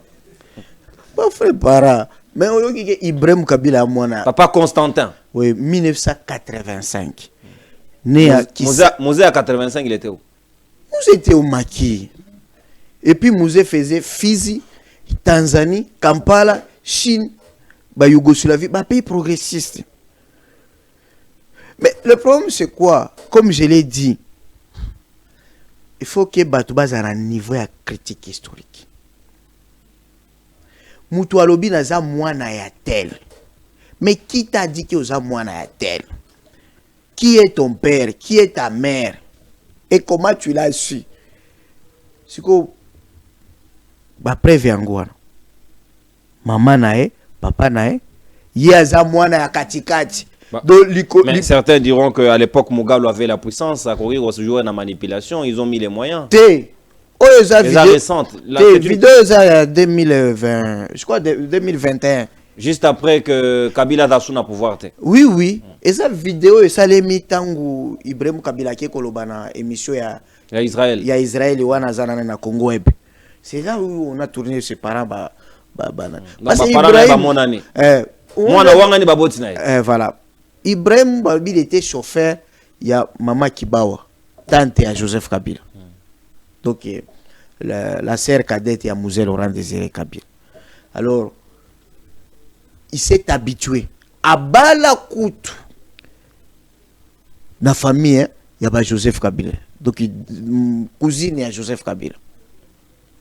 Pas vrais parents. Mais on dit que Ibrahim Kabila mona. Papa Constantin. Oui, 1985. Né à Mosé à 85, il était où? Mosé était au Maki. Et puis Mosé faisait Fizi, Tanzanie, Kampala, Chine, Yougoslavie, pays progressiste. Mais le problème c'est quoi? Comme je l'ai dit, il faut que Batouba ait un niveau de critique historique. Moutou alobi naza mwana ya tel. Mais qui t'a dit que oza mwana ya tel? Qui est ton père? Qui est ta mère? Et comment tu l'as su? C'est que preuve yango maman nae, papa nae, yaza mwana ya katikati. Mais certains diront qu'à l'époque, Mugabe avait la puissance, à courir au jouer dans la manipulation, ils ont mis les moyens. Les récentes. Les vidéos, 2020, je crois 2021. Juste après que Kabila Dassouna pouvoir. Oui, oui. Et cette vidéo, et ça les mis tangu Ibrahim Kabila qui est kolobana émission ya Israël. Il y a Israël et Wanazana na Congo web. C'est là où on a tourné ses parents parce que Ibrahim voilà. Ibrahim il était chauffeur, il y a Mama Kibawa, tante à Joseph Kabila. Donc la sœur cadette il y a Mouzé Laurent Désiré Kabila. Alors il s'est habitué à Balakout. Dans la famille, il y a Joseph Kabila. Donc cousine à Joseph Kabila.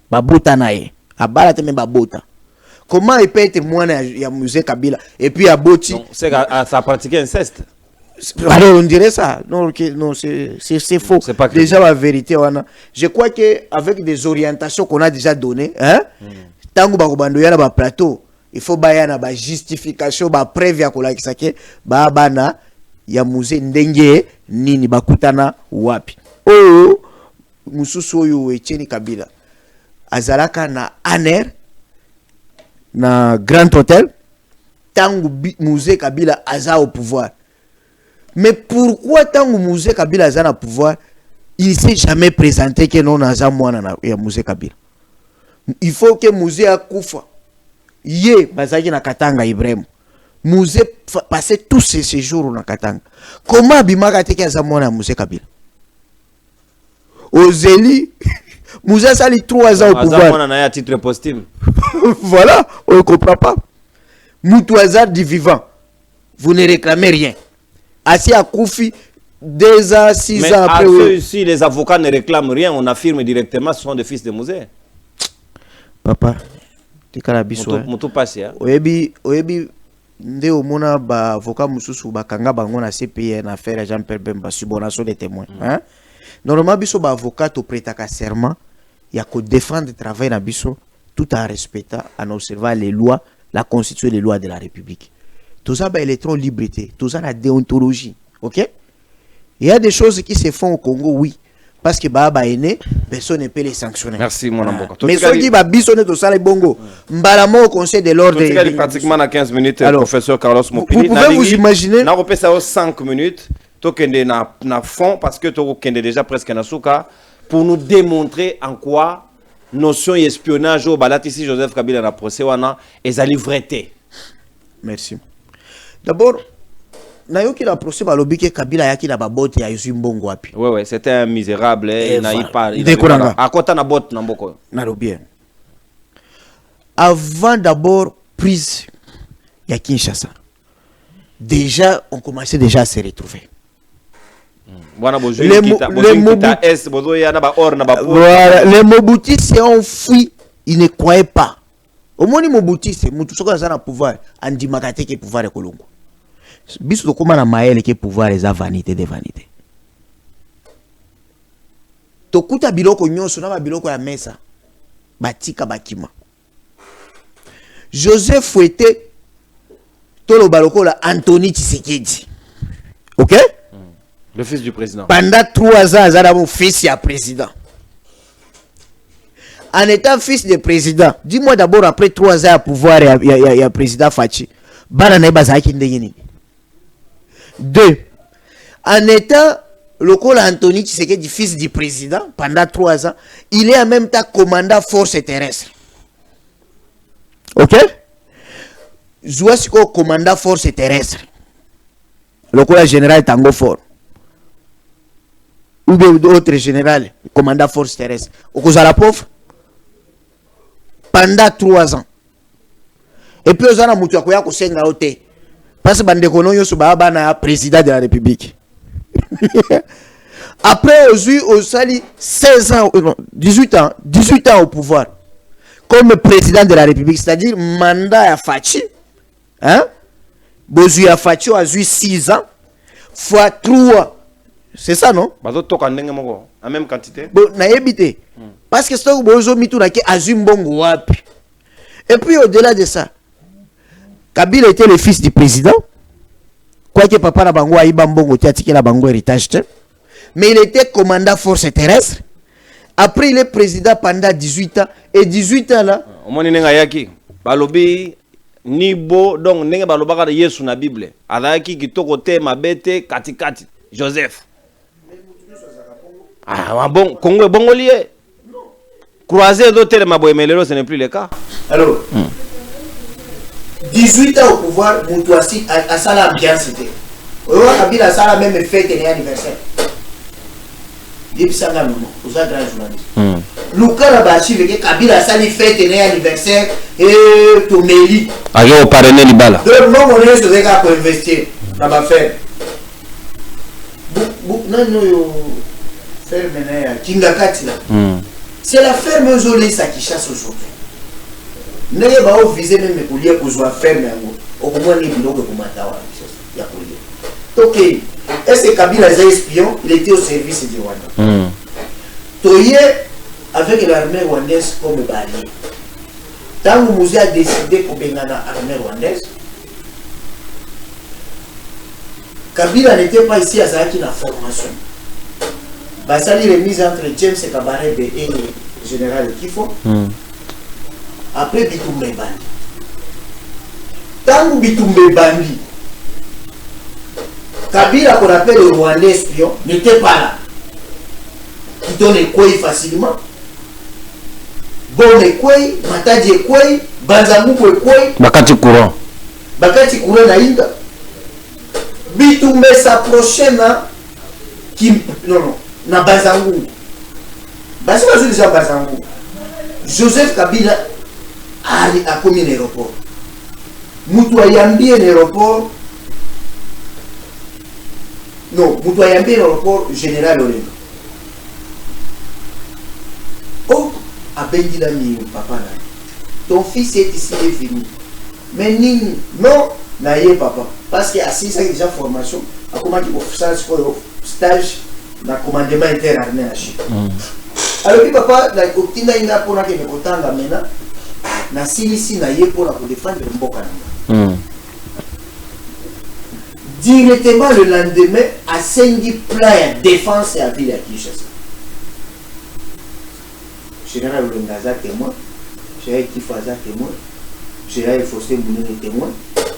Babota nae, à Balateme Babota. Comment il peut être moins il y a Musée Kabila et puis à Boti. C'est à ça pratiquer inceste. Alors on dirait ça. Non, non c'est faux. Pas déjà la vérité. Je crois que avec des orientations qu'on a déjà données, hein, tango bakobando yana ba plateau, il faut bayana ba justification ba preuve ya kola kisake ba bana ya musée ndenge nini bakutana wapi. Oh mususu oyo Etienne Kabila azalaka na aner na Grand Hôtel tangu musée Kabila aza au pouvoir. Mais pourquoi tangu musée Kabila aza na pouvoir, il s'est jamais présenté que non aza mwana ya musée Kabila. Il faut que musée akufa ye bazaki na Katanga Ibrahim. Musée passer tous ces séjours na Katanga. Comment bimaka te aza mwana ya musée Kabila? Ozeli Moussa Sali 3 ans au pouvoir. À titre posthume. Voilà, on ne comprend pas. Moutou hasard du vivant. Vous ne réclamez rien. Assis à Koufi, 2 ans, 6 ans après. Mais si les avocats ne réclament rien, on affirme directement ce sont des fils de Mosé. Papa, tu es biso. Moutou passe. Oyebi, nde omona ba avocat mususu bakanga bango na CPI na affaire Jean-Pierre Bemba subordination des témoins. Hein? Normalement, biso ba avocat to prêtaka serment, il y a que défendre le travail na biso tout en respectant, en observant les lois, la constitution et les lois de la République. Tout ça, électron liberté, tout ça la déontologie. OK? Il y a des choses qui se font au Congo, oui. Parce que Baba est né, personne ne peut les sanctionner. Merci, mon amour. Mais ceux qui bisonner tout ça, les bongo, Mbalamo au conseil de l'ordre. Pratiquement à 15 minutes, alors, professeur Carlos Mopili. Vous pouvez vous imaginer. On repère ça aux 5 minutes. Tokende na fond, parce que Tokende déjà presque na souka, pour nous démontrer en quoi notion espionnage au balat ici Joseph Kabila na procès wana ezali vérité. Merci. D'abord, nayoki la procès balobi ke Kabila yaki na babote ya Yusu Mbongo wapi. Ouais, c'était un misérable, il pas à kota na botte na mboko. Na bien. Avant d'abord prise ya Kinshasa. Déjà on commençait déjà à se retrouver. Voilà, les Mobutis s'est enfui, ils ne croyaient pas. Au moins les Mobutis, c'est tout ce qu'on a pouvoir, Andi Makate qui est pouvoir de Kolongo. Bisou comment na Maël qui est pouvoir les vanité des vanités. Tokuta biloko nyonso na biloko ya mesa. Batika bakima. Joseph Fouetté tolo baloko la Anthony Tshisekedi. OK? Le fils du président. Pendant 3 ans, Azara mon fils est président. En étant fils de président, dis-moi d'abord après 3 ans à pouvoir, il y a président Fachi. Banane Bazaki Ndeyeni. 2. En étant le col Anthony Tshisekedi, fils du président, pendant 3 ans, il est en même temps commandant force terrestre. Ok? Zouasiko commandant force terrestre. Le col général Tango Fort. Ou bien d'autres généraux, commandant force terrestre. Au cause à la pauvre. Pendant 3 ans. Et puis, aux gens qui ont été senga parce que Bandekono Yosuba président de la République. Après, au sali 16 ans, 18 ans au pouvoir, comme président de la République, c'est-à-dire mandat à Fachi, hein? Bozu à Fachi a 6 ans, fois 3. C'est ça, non? En même quantité. Bon, na évité. Parce que c'est un bozo mitura qui a Zimbongo wapi. Et puis, au-delà de ça, Kabila était le fils du président. Quoique papa na bango a ibambongo tiatiki la bango héritage. Mais il était commandant force terrestre. Après, il est président pendant 18 ans. Et 18 ans là. Au moins, il y a balobi nibo donc nenge balobaka Yesu na Bible. Adaki kitoko te mabete katikati Joseph. Ah bon, Congo est bon lié. Croiser d'autres maboemelero, ce n'est plus le cas. Alors, 18 ans au pouvoir, Moutouassi a ça bien cité. Kabila a ça même fête et anniversaire. Depuis ça, vous êtes grand journaliste. Luka Rabachi, Kabila a ça fête et anniversaire et Toméli. Ayo au parrainé Libala. Donc, non, on est sur les gars pour investir dans ma ferme. Non, non, ferme, Kingakati là. C'est la ferme Zolesa qui chasse aujourd'hui. N'est pas visé même pour lier pour jouer ferme au moins les bilans de Komatawa. Ok. Est-ce que Kabila est espion? Il était au service du Rwanda. Toye avec l'armée rwandaise comme barrière. Tant que Moussa a décidé pour Bengana l'armée rwandaise, Kabila n'était pas ici à Zaki la formation. Basali remise entre James Kabarebe et le général Kifo. Après Bitumbe Bandi. Tant que Bitumbe Bandi, Kabila qu'on appelle le Rwandais espion n'était pas là. Qui donne quoi facilement. Bon quoi, Matadi quoi, Banzamou quoi. Bakati courant. Bakati courant naïda. Bitumbe s'approchait na qui non. Na Bazangu. Basi bazou déjà Bazangu. Joseph Kabila a commis l'aéroport. Moutouayambi l'aéroport. Non, Moutouayambi l'aéroport général Olenga. Oh, a Bendilami, papa. Ton fils est ici, il est fini. Mais Nini, non, naïe papa. Parce qu'il y a 6 ans déjà formation. A comment tu peux faire stage dans le commandement interarmé à Chine. Alors, papa, la copine n'a pas que me kotanga maintenant. Na silisi na ye pour défendre le mboka. Directement le lendemain, à Sengi plan à défense et à ville à Kinshasa. Général Olengaza témoin, Général Kifaza témoin, Général Faustin Mounini témoin,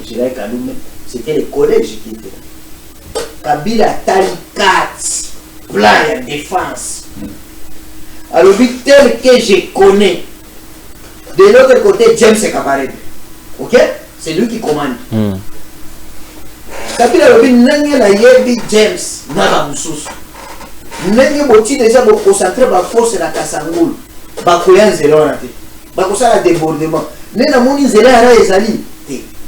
Général Kaloume, c'était les collèges qui étaient là. Kabila Tali 4 plan à défense. Alors, tel que je connais, de l'autre côté, James Kabarebe. Ok? C'est lui qui commande. Kabila Lobi Nenge na yebi James Naba Moussous. Nenge Boti déjà pour concentrer ma force na Kasangul. Bakoyan zéro raté. Bakosa la débordement. Nena moni zéro ara ezali.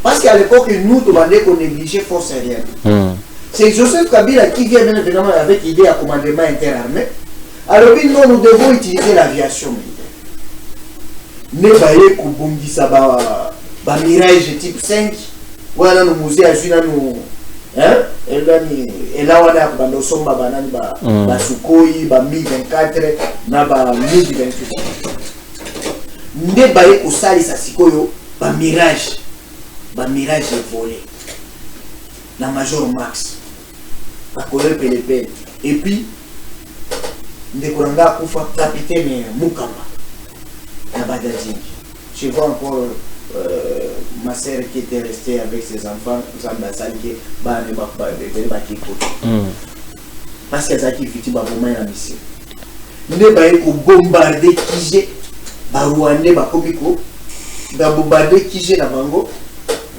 Parce qu'à l'époque, nous, tout le monde qu'on négligeait force aérienne. C'est Joseph Kabila qui vient bien évidemment avec l'idée à commandement interarmé. Alors, non, nous devons utiliser l'aviation militaire. Ne baye kubungisa ba Mirage type 5. Voilà nos musées à Juna nous. Hein? Et là, on a bando somba banani ba Sukhoi, ba Mi-24, na ba Mi-28. Ne baye kusali sa sikoyo ba Mirage. Ba Mirage volé. La Major Max. bakoler pelepele. Et puis Ndekoranga Koufa, capitaine Mukamba à Badadjing. Je vois encore ma sœur qui était restée avec ses enfants, parce qu'elle a quitté la mission. Nous avons bombardé Kije, Rwandais, Bakobiko, nous avons bombardé Kije na Bango,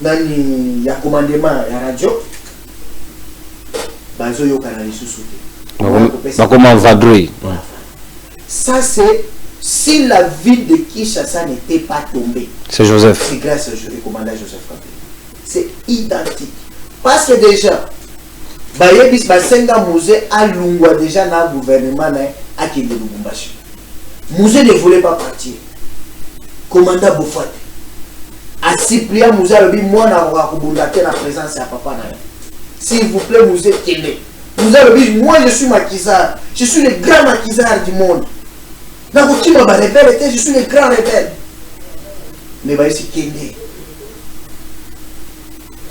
il y a commandement à la radio, Bazo Yokanali Sousouté. Comment vadrouille. Ça c'est si la ville de Kinshasa n'était pas tombée. C'est Joseph. C'est grâce au commandant Joseph Kabila. C'est identique. Parce que déjà, Bayebis Basenga Mouzé a l'ungwa déjà dans le gouvernement à Kende Lubumbashi. Mouzé ne voulait pas partir. Commandant Bofat. A Cyprien Mouzé a dit moi na wakubundate na présence à papa na. S'il vous plaît Mouzé Kende. Mouzé a dit moi je suis maquisard. Je suis le grand maquisard du monde. Dans le petit rebelle, je suis le grand rebelle. Mais ici Kende.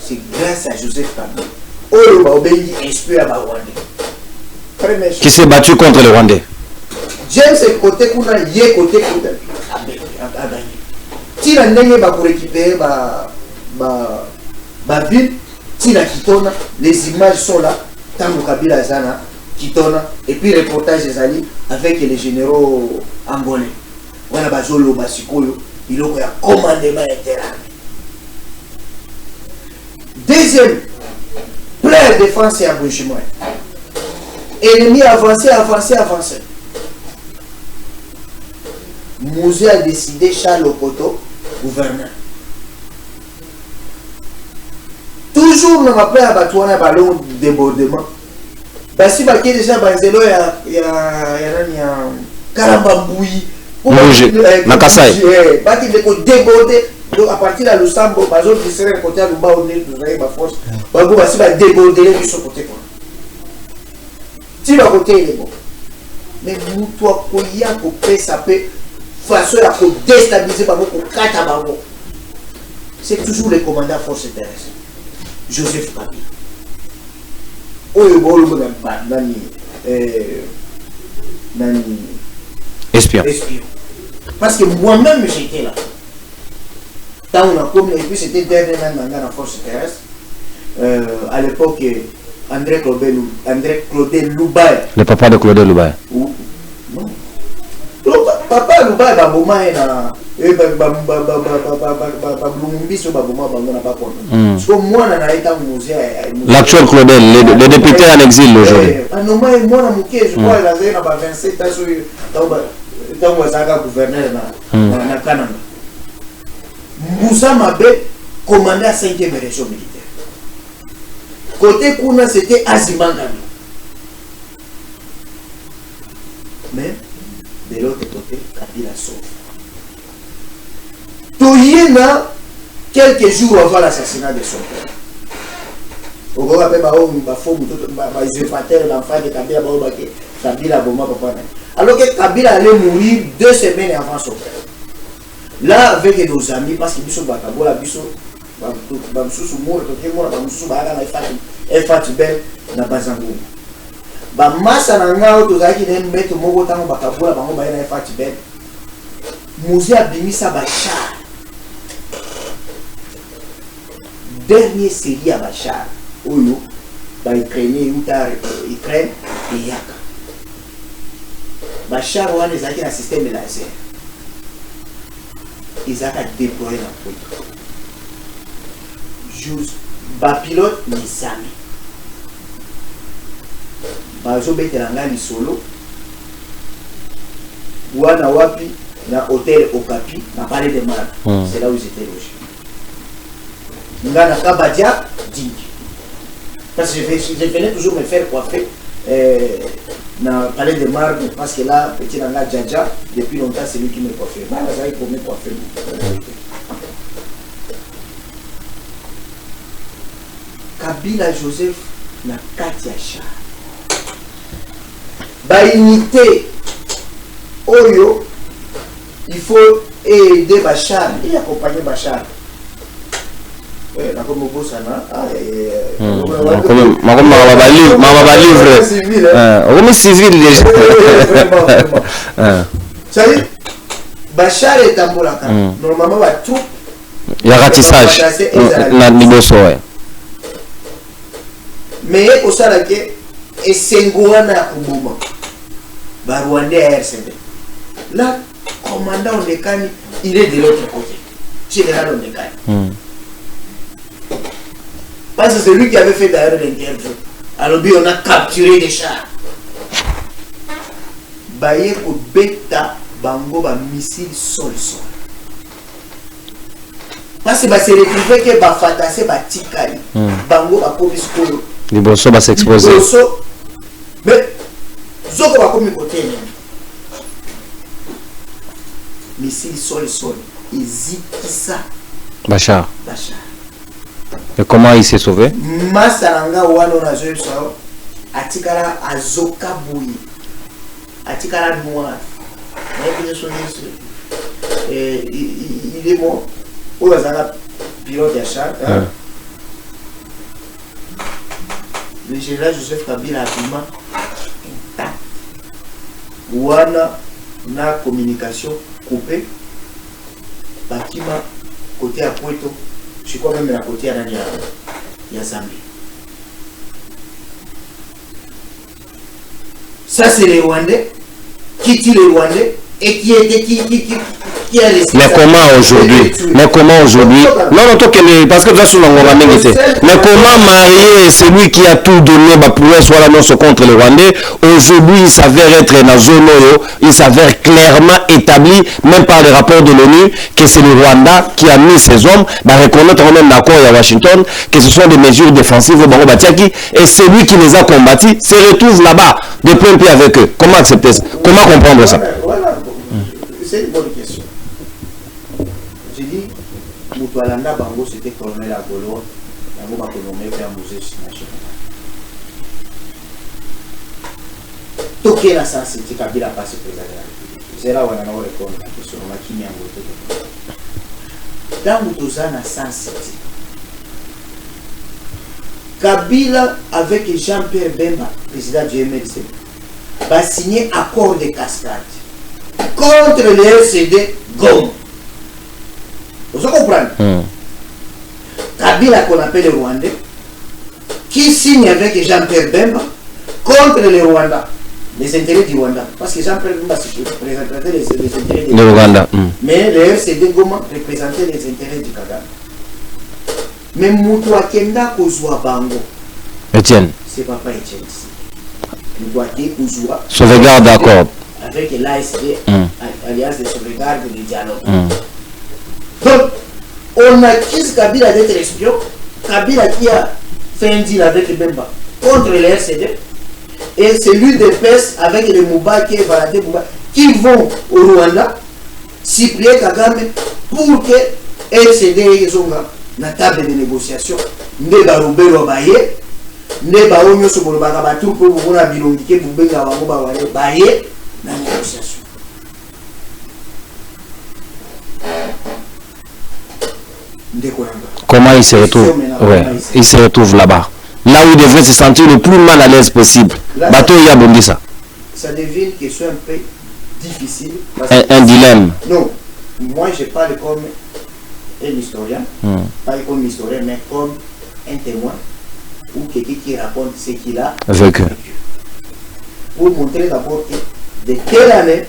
C'est grâce à Joseph Kabila. Qui s'est battu contre les Rwandais. James est côté qu'on a yé côté qu'on a gagné. Si la nègre va récupérer ma ville, si la Kitona, les images sont là, Tango Kabila Zana, Kitona, et puis reportage des alliés avec les généraux angolais. Voilà, Bazolo, Basikoyo, il a un commandement interne. Deuxième, plein de défense et abouchement. Ennemi avancé. Mouzé a décidé, Charles Okoto, gouverneur. Toujours, nous m'appelons à Batouana ballon de débordement. Parce que si déjà, il y a Karambamboui. Nakasai. Il faut déborder. Donc à partir de l'Osambo, par exemple, qui serait côté de bas, on est ma force. Bago va déborder de son côté. Si le côté il est bon. Mais nous, toi, Koya, Kopé, ça peut façon à déstabiliser Bago, Kata Bago. C'est toujours le commandant force terrestre. Joseph Kabila. Espion. Parce que moi-même j'étais là. Quand on a commis, et puis c'était dernier dans la force terrestre. À l'époque, André Claudel Loubaye. Le papa de Claudel Loubaye. Non. Papa Loubaye, l'actuel Claudel, le député en exil aujourd'hui. Moussa Mabé, commandait à 5e région militaire. Côté Kouna, c'était Azimangami. Mais, de l'autre côté, Kabila sauve. Toyena, quelques jours avant l'assassinat de son père. Au gros, après, ils épatèrent l'enfant de Kabila, Kabila, alors que Kabila allait mourir 2 semaines avant son père. Là, avec nos amis, parce que Bissou Bakabola, Bissou, Bamsou Mour, Bamsou Baga, Fatibel, na Bazangou. Bamassa Nanga, Tozaki, Nembeto, Mogotan, Bakabola, Bango, Fatibel. Mouzé a Bimisa Bachar. Dernier série à Bachar. Oyo, Ukrainien, Ukraine et Yaka. Bachar, on a des acquis dans le système de laser. Ils ont déployé la poudre. Juste, pilote, les amis. Bazo Betelanga, les solo. Wana Wapi, dans l'hôtel Okapi, dans le palais de Mar. C'est là où ils étaient logés. Nous avons Kabadia, Ding. Parce que je venais toujours me faire coiffer dans le palais de Mar, parce que là, petit Nanga Djadja, depuis longtemps, c'est lui qui me coiffait. Il faut me coiffer. Kabila Joseph na Katia Char. Unité Oyo, il faut aider Bachar et accompagner Bachar. civil déjà. Ça dit, Bachar est en Bolaka. Normalement, tout. Il y a ratissage. Mais au Salake, et Sengoana Kubuma, Rwandais à RCD. Là, commandant Ondekani, il est de l'autre côté. Général Ondekani. Parce que c'est lui qui avait fait d'ailleurs l'interview. Alors, on a capturé des chars. Baye ko beta bango ba missile sol. Parce que c'est retrouvé que ba fantasé ba tikali. Bango ba komi skolo. Les bosso va s'exposer. Mais zoko ba komi côté. Missile sol. Ezikisa. Bachar. Et comment il s'est sauvé? Masalanga wano na zoe so atikala azoka boui. Atikala noir. Il est mort. Où est le pilote d'achat? Le général Joseph Kabila Abima intact. Ouana na communication coupée. Bakima côté à Puerto. Je crois même à côté à Zambie. Ça c'est les Rwandais qui tuent les Rwandais et qui a laissé. Mais comment aujourd'hui? Non, parce que mais comment marier celui qui a tout donné pour soit l'annonce contre les Rwandais? Aujourd'hui, il s'avère être dans zone, il s'avère clairement établi, même par les rapports de l'ONU, que c'est le Rwanda qui a mis ses hommes, reconnaître même d'accord à Washington, que ce sont des mesures défensives et celui qui les a combattus se retrouve là-bas, de plein pied avec eux. Comment accepter ça? Comment comprendre ça? Voilà. C'est une bonne question. J'ai dit, Moutoualanda Bango, c'était colonel Agolo, Bango Bakonomé, Père Moses, Toké la sens, c'était Kabila passé président. C'est là où on a répondu à la question, on a qui m'a voté. Dans Moutouazana sens, c'était Kabila avec Jean-Pierre Bemba, président du MLC, va signer accord de cascade contre le RCD Gom. Vous comprenez? Kabila qu'on appelle le Rwandais, qui signe avec Jean-Pierre Bemba contre le Rwanda, les intérêts du Rwanda. Parce que Jean-Pierre Bemba représentait les intérêts du Rwanda. Mais le RCD Goma représentait les intérêts du Kagame. Mais Moutoua Kenda Kozua Bango. Etienne. C'est papa Etienne ici. Moutoua Kenda Kozua. Sauvegarde d'accord. Avec l'ASD, Alliance de sauvegarde du dialogue. Donc, on accuse Kabila d'être espion. Kabila qui a fait un deal avec Bemba contre les RCD. Et c'est l'UDPS avec les Moubaki et Valadé Mouba qui vont au Rwanda, Cyprien Kagame, pour que RCD et Zonga, na table de négociation, ne barubero baye, ne baonyo sobolobaka batu pour vous na bilongike bubenga bango baye na négociation. Comment il se retrouve? Ouais, il se retrouve là-bas. Là où il devrait se sentir le plus mal à l'aise possible. Bateau y a bondi ça. Ça devient une question un peu difficile. Un dilemme. Non, moi je parle comme un historien, pas comme historien, mais comme un témoin ou quelqu'un qui raconte ce qu'il a vécu. Pour montrer d'abord que de telle année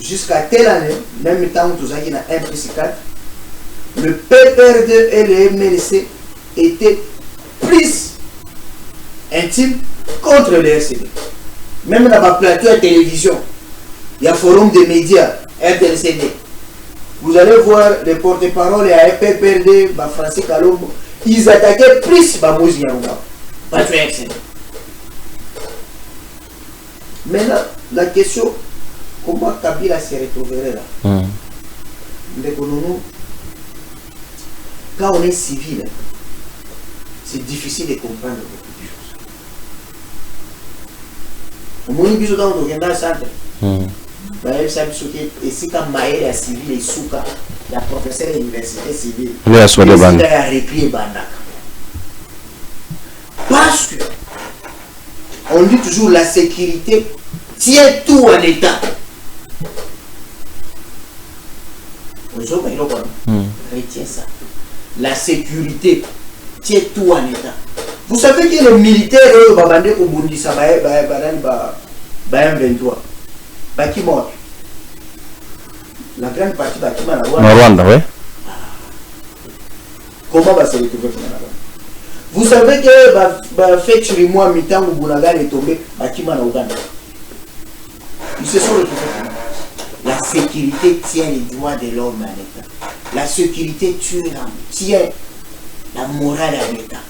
jusqu'à telle année, même temps où tout ça, il y a 1 plus 4, le PPRD et le MLC étaient plus intimes contre le RCD. Même dans le plateau de télévision, il y a forum des médias, RTLCD. Vous allez voir les porte-paroles à PPRD, Francis Kalombo, ils attaquaient plus Bamouz Yarouba, pas le RCD. Maintenant, la question, comment Kabila se retrouverait là? Quand on est civil, c'est difficile de comprendre beaucoup de choses. Au moins, il y a dans le centre. Et si quand Maël est civil et Souka, la professeure de l'université civile. Oui, à soi de bande. Parce que on dit toujours la sécurité tient tout en état. Retiens ça. La sécurité tient tout en état. Vous savez que les militaires, eux, au Burundi, ça va M23. Qui mort. La grande partie bâtiment à Rwanda, oui. Comment va se retrouver là-bas? Vous savez que fait sur moi mi-temps où Bounagal est tombé, bâtiment à Ouganda. Ils se sont retrouvés. La sécurité tient les droits de l'homme à l'État. La sécurité tient la morale à l'État.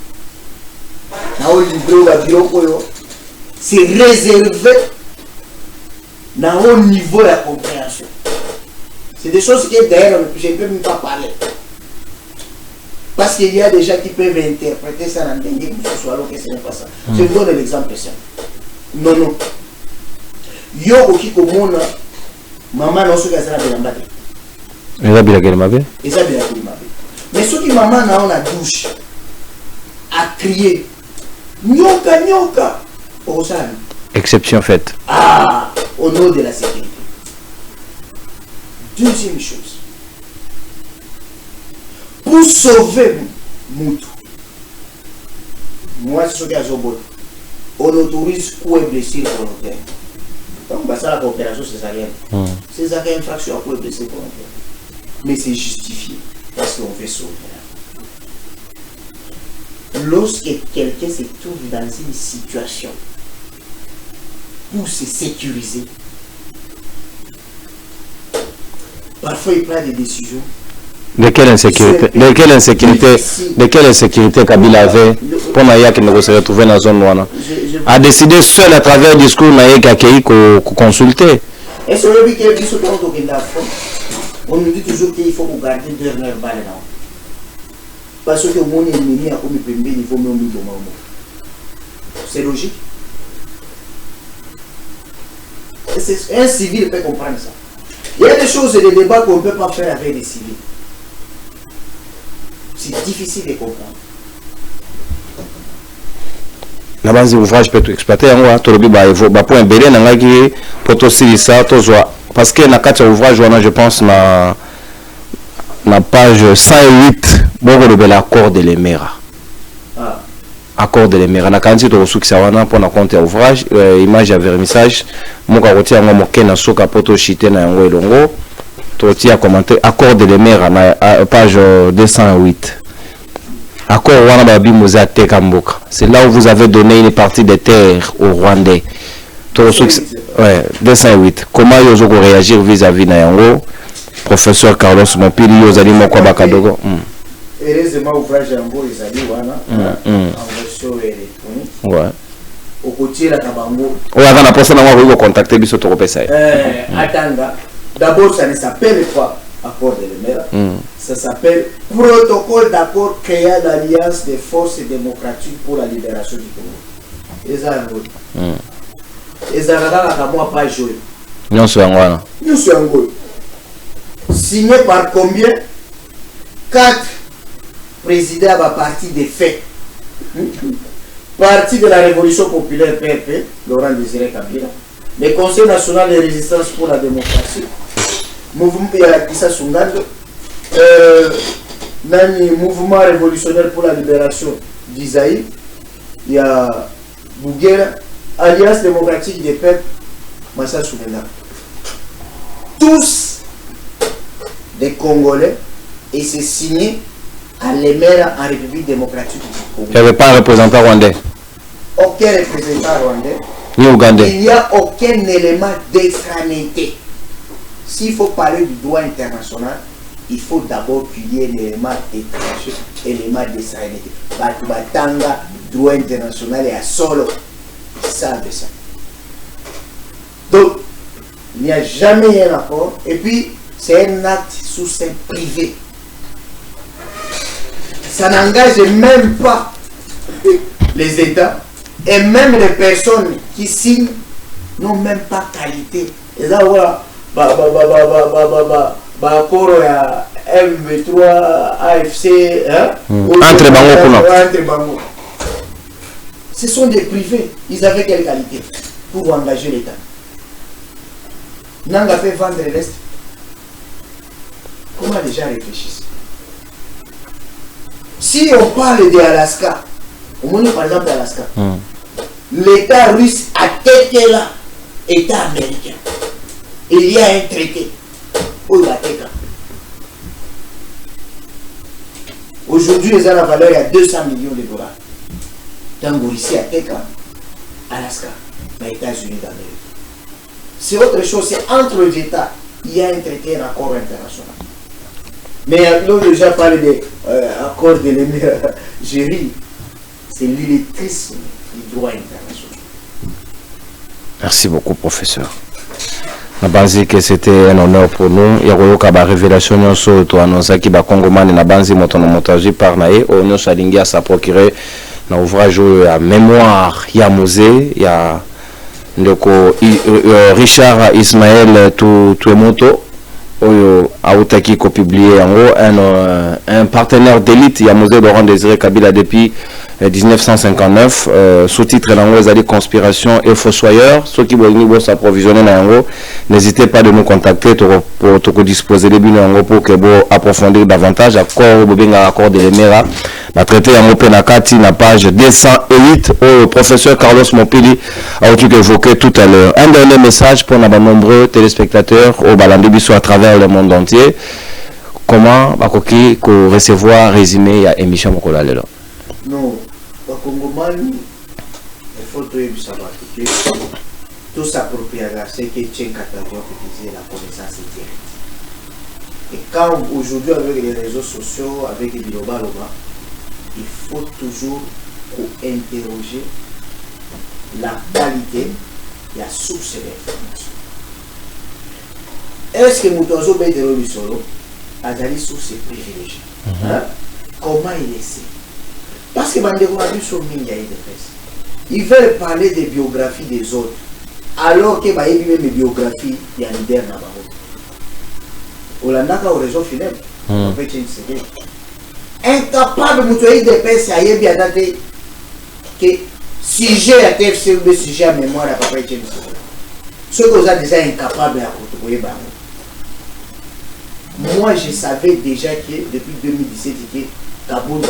C'est réservé dans haut niveau de la compréhension. C'est des choses que d'ailleurs je ne peux même pas parler. Parce qu'il y a des gens qui peuvent interpréter ça dans des livres, alors que ce n'est pas ça. Je vous donne l'exemple simple. Non. Yo oki komona maman na soki azala bilamba te. Eza bilakeli mabe. Eza bilakeli mabe. Mais soki maman na on a douche a crié nyoka nyoka au sale. Exception faite. Ah, au nom de la sécurité. Deuxième chose. Pour sauver Moutou, moi c'est ce qu'il y a on autorise coup et blessure volontaire. Donc bah, ça la coopération césarienne. C'est ça qui est infraction à coup et blessure volontaire. Mais c'est justifié parce qu'on fait sauver. Lorsque quelqu'un se trouve dans une situation pour se sécuriser, parfois il prend des décisions. De quelle insécurité Kabila avait pour Naya qui ne se retrouvait dans la zone noire a décidé seul à travers le discours Naya qui a accueilli qu'on consulter. Et sur le week-end, on nous dit toujours qu'il faut garder dernière balle là. Parce que le monde est ennemi à comme il faut même nous demander. C'est logique. Un civil peut comprendre ça. Il y a des choses et des débats qu'on ne peut pas faire avec des civils. C'est difficile de comprendre. La base ouvrage peut exploiter en haut, tout le point belé n'a qui pour aussi ça parce que na carte ouvrage je pense na page 108 bon le l'accord de l'Emera. Accord de l'Emera na kanti to succès wana pour na compte ouvrage image à vernissage mon karoti ngo moke na soka poto chité na ngo elongo to tia commenter accord de l'Emera na page 208. Accord wana babi moza te kamboka. C'est là où vous avez donné une partie des terres aux Rwandais. To succès ouais 208. Comment ils ont réagir vis-à-vis na yango? Professeur Carlos Mopili yozali moko bakadogo. Heureusement ouvrage yango ezali wana en version électronique. Ouais. Au côté la kabango. Ouais, avant la personne on va contacter biso to repesa. Attends. D'abord ça ne s'appelle pas accord de l'Emera. Ça s'appelle protocole d'accord créant l'alliance des forces démocratiques pour la libération du Congo. Et ça et ça la moi pas joué. Non c'est ngwana. Nous sommes signé par combien? 4 présidents à parti des faits. Parti de la Révolution populaire PRP, Laurent Désiré Kabila, le Conseil national de résistance pour la démocratie, mouvement Kissa Sungando, mouvement révolutionnaire pour la libération d'Isaïe, il y a Bougera, Alliance démocratique des peuples, Massa Soumena. Tous des Congolais et c'est signé à l'Emera en République démocratique du Congo. Il n'y avait pas un représentant rwandais. Aucun représentant rwandais. Ni ougandais. Il n'y a aucun élément d'extranéité. S'il faut parler du droit international, il faut d'abord qu'il y ait un élément étranger, élément d'extranéité. Batanga, droit international et à solo. Ils savent ça. Donc, il n'y a jamais un rapport. Et puis, c'est un acte sous sein privé. Ça n'engage même pas les États et même les personnes qui signent n'ont même pas qualité. Et là, voilà, M23, AFC, hein, entre Bango. Ce sont des privés. Ils avaient quelle qualité pour engager l'État? Nanga fait vendre l'Est. Comment les gens réfléchissent? Si on parle d'Alaska, au moins par exemple d'Alaska, l'État russe a été là, État américain. Il y a un traité. Aujourd'hui, ils ont la valeur à 200 millions de dollars. Tango ici à Teka, Alaska, les États-Unis d'Amérique. C'est autre chose, c'est entre les États, il y a un traité, un accord international. Mais là, déjà parlé de l'accord de l'Algérie, c'est l'illettrisme du droit international. Merci beaucoup, professeur. Je pense que c'était un honneur pour nous. Il y a eu révélation sur toi, nous qui ba Congomani na banzi motonomotaji par nae, on s'alingue à sa procurer na ouvrage à mémoire, il y a musée, il y a Richard Ismaël Tuemoto. Oyo Aoutaki ko publié en haut un partenaire d'élite, il y a Musée Laurent Désiré Kabila depuis 1959, sous-titre lango ezali conspiration et fossoyeur. Ceux qui veulent s'approvisionner nango, n'hésitez pas de nous contacter pour disposer les bino pour que vous approfondir davantage accord de l'Emera. La traité à Mopenakati, la page 208 au professeur Carlos Mopili a évoqué tout à l'heure. Un dernier message pour nos nombreux téléspectateurs au Balandibiso à travers le monde entier. Comment bakoki ko recevoir résumé à émission Mokola lelo? Non, Bakongomani, il faut savoir que tout s'approprie à ce que Tchen Katavion disait la connaissance directe. Et quand aujourd'hui avec les réseaux sociaux, avec les Biloba, il faut toujours interroger la qualité, la source de l'information. Est-ce que Moutozo Bédero Bissolo a des sources privilégiées? Comment il essaie? Parce que Bandeko a vu sur Mingaï de presse. Ils veulent parler des biographies des autres. Alors que même les biographies, il y a un leader dans le Hollanda au réseau funèbre. Incapable de montrer des presse à Yébi à dater que sujet à TFC ou sujet à mémoire à Papa Etienne. Ceux qui sont déjà incapables à retrouver. Moi, je savais déjà que depuis 2017, que Kaboul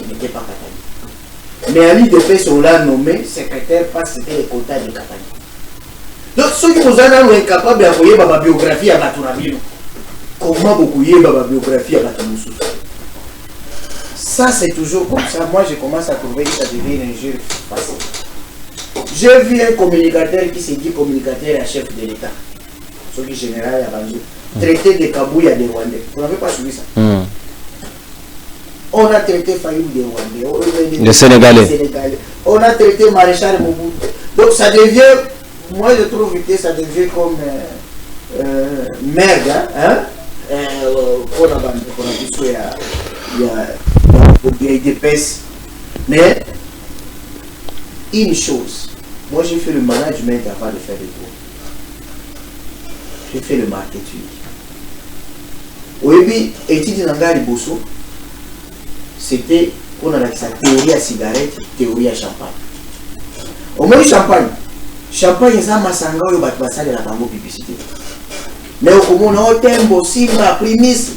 n'était pas Katani. Mais Ali Depes, on l'a nommé secrétaire parce que c'était le quota de Katani. Donc, ceux qui sont incapables d'envoyer ma biographie à Baturabino, comment beaucoup y ma biographie à Batamoussou? Ça, c'est toujours comme ça. Moi, je commence à trouver que ça devient un jeu facile. J'ai vu un communicateur qui s'est dit communicateur à chef de l'État. Ce qui est général à Banjou. Traité de Kabouya des Rwandais. Vous n'avez pas suivi ça? On a traité Fayoum des Rwandais. Les Sénégalais. On a traité Maréchal Mobutu. Donc ça devient, moi je trouve que ça devient comme merde. Pour la bande, pour la bise, il y a des pèses. Mais une chose, moi j'ai fait le management avant de faire des tours. J'ai fait le marketing. Oui, étude Nangari Bosso, c'était qu'on a la théorie à cigarette, théorie à champagne. Au moins champagne. Champagne, c'est un massanga ou batbassa de la bango publicité. Mais au moins, on a un tembo, simba, primis.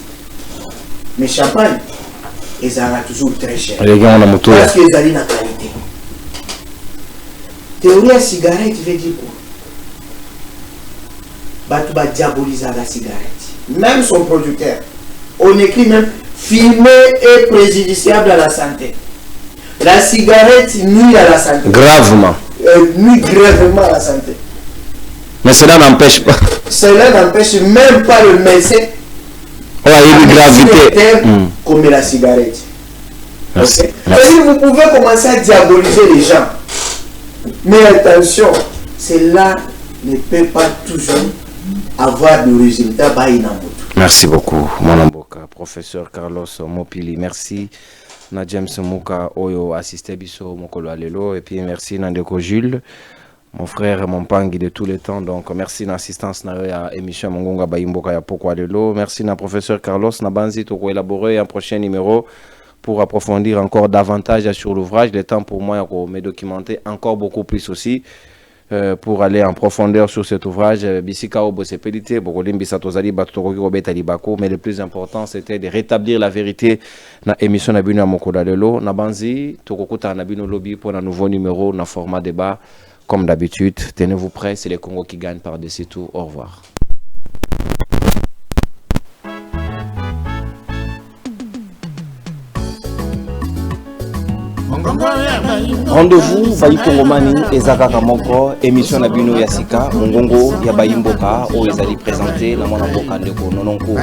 Mais champagne, ils sont toujours très cher. Parce qu'ils ont la qualité. Théorie à cigarette veut dire quoi? Batouba diabolise la cigarette. Même son producteur. On écrit même filmé et préjudiciable à la santé. La cigarette nuit à la santé. Gravement. Nuit gravement à la santé. Mais cela n'empêche pas. Cela n'empêche même pas le médecin. Il y a une gravité. Comme la cigarette. Merci. Okay? Merci. Vous pouvez commencer à diaboliser les gens. Mais attention, cela ne peut pas toujours avoir de résultats. Merci beaucoup, mon amboka, professeur Carlos Mopili. Merci, na James Mouka, Oyo, assisté Bisso, Mokolo Alelo. Et puis merci, Nandeko Jules. mon frère, mon pangi de tous les temps. Donc, merci d'assistance à l'émission Mongonga Baimboka ya Poko Alelo. Merci na professeur Carlos Nabanzi pour élaborer un prochain numéro pour approfondir encore davantage sur l'ouvrage. Le temps pour moi de me documenter encore beaucoup plus aussi pour aller en profondeur sur cet ouvrage. Bisika Obosepelite, Bokolimbi Satozali Batoroki Robeta Libako. Mais le plus important, c'était de rétablir la vérité dans l'émission Nabino Mokoda Lelo. Nabanzi, Tokokuta Nabino Lobby pour un nouveau numéro dans format débat. Comme d'habitude, tenez-vous prêts, c'est les Congo qui gagnent par-dessus tout. Au revoir. Rendez-vous Bayi Kongomani Ezaka Kamoko émission na bino Yasika Mongongo ya Bayimboka o ezali présenté na mwana mboka ndeko Nononkuru.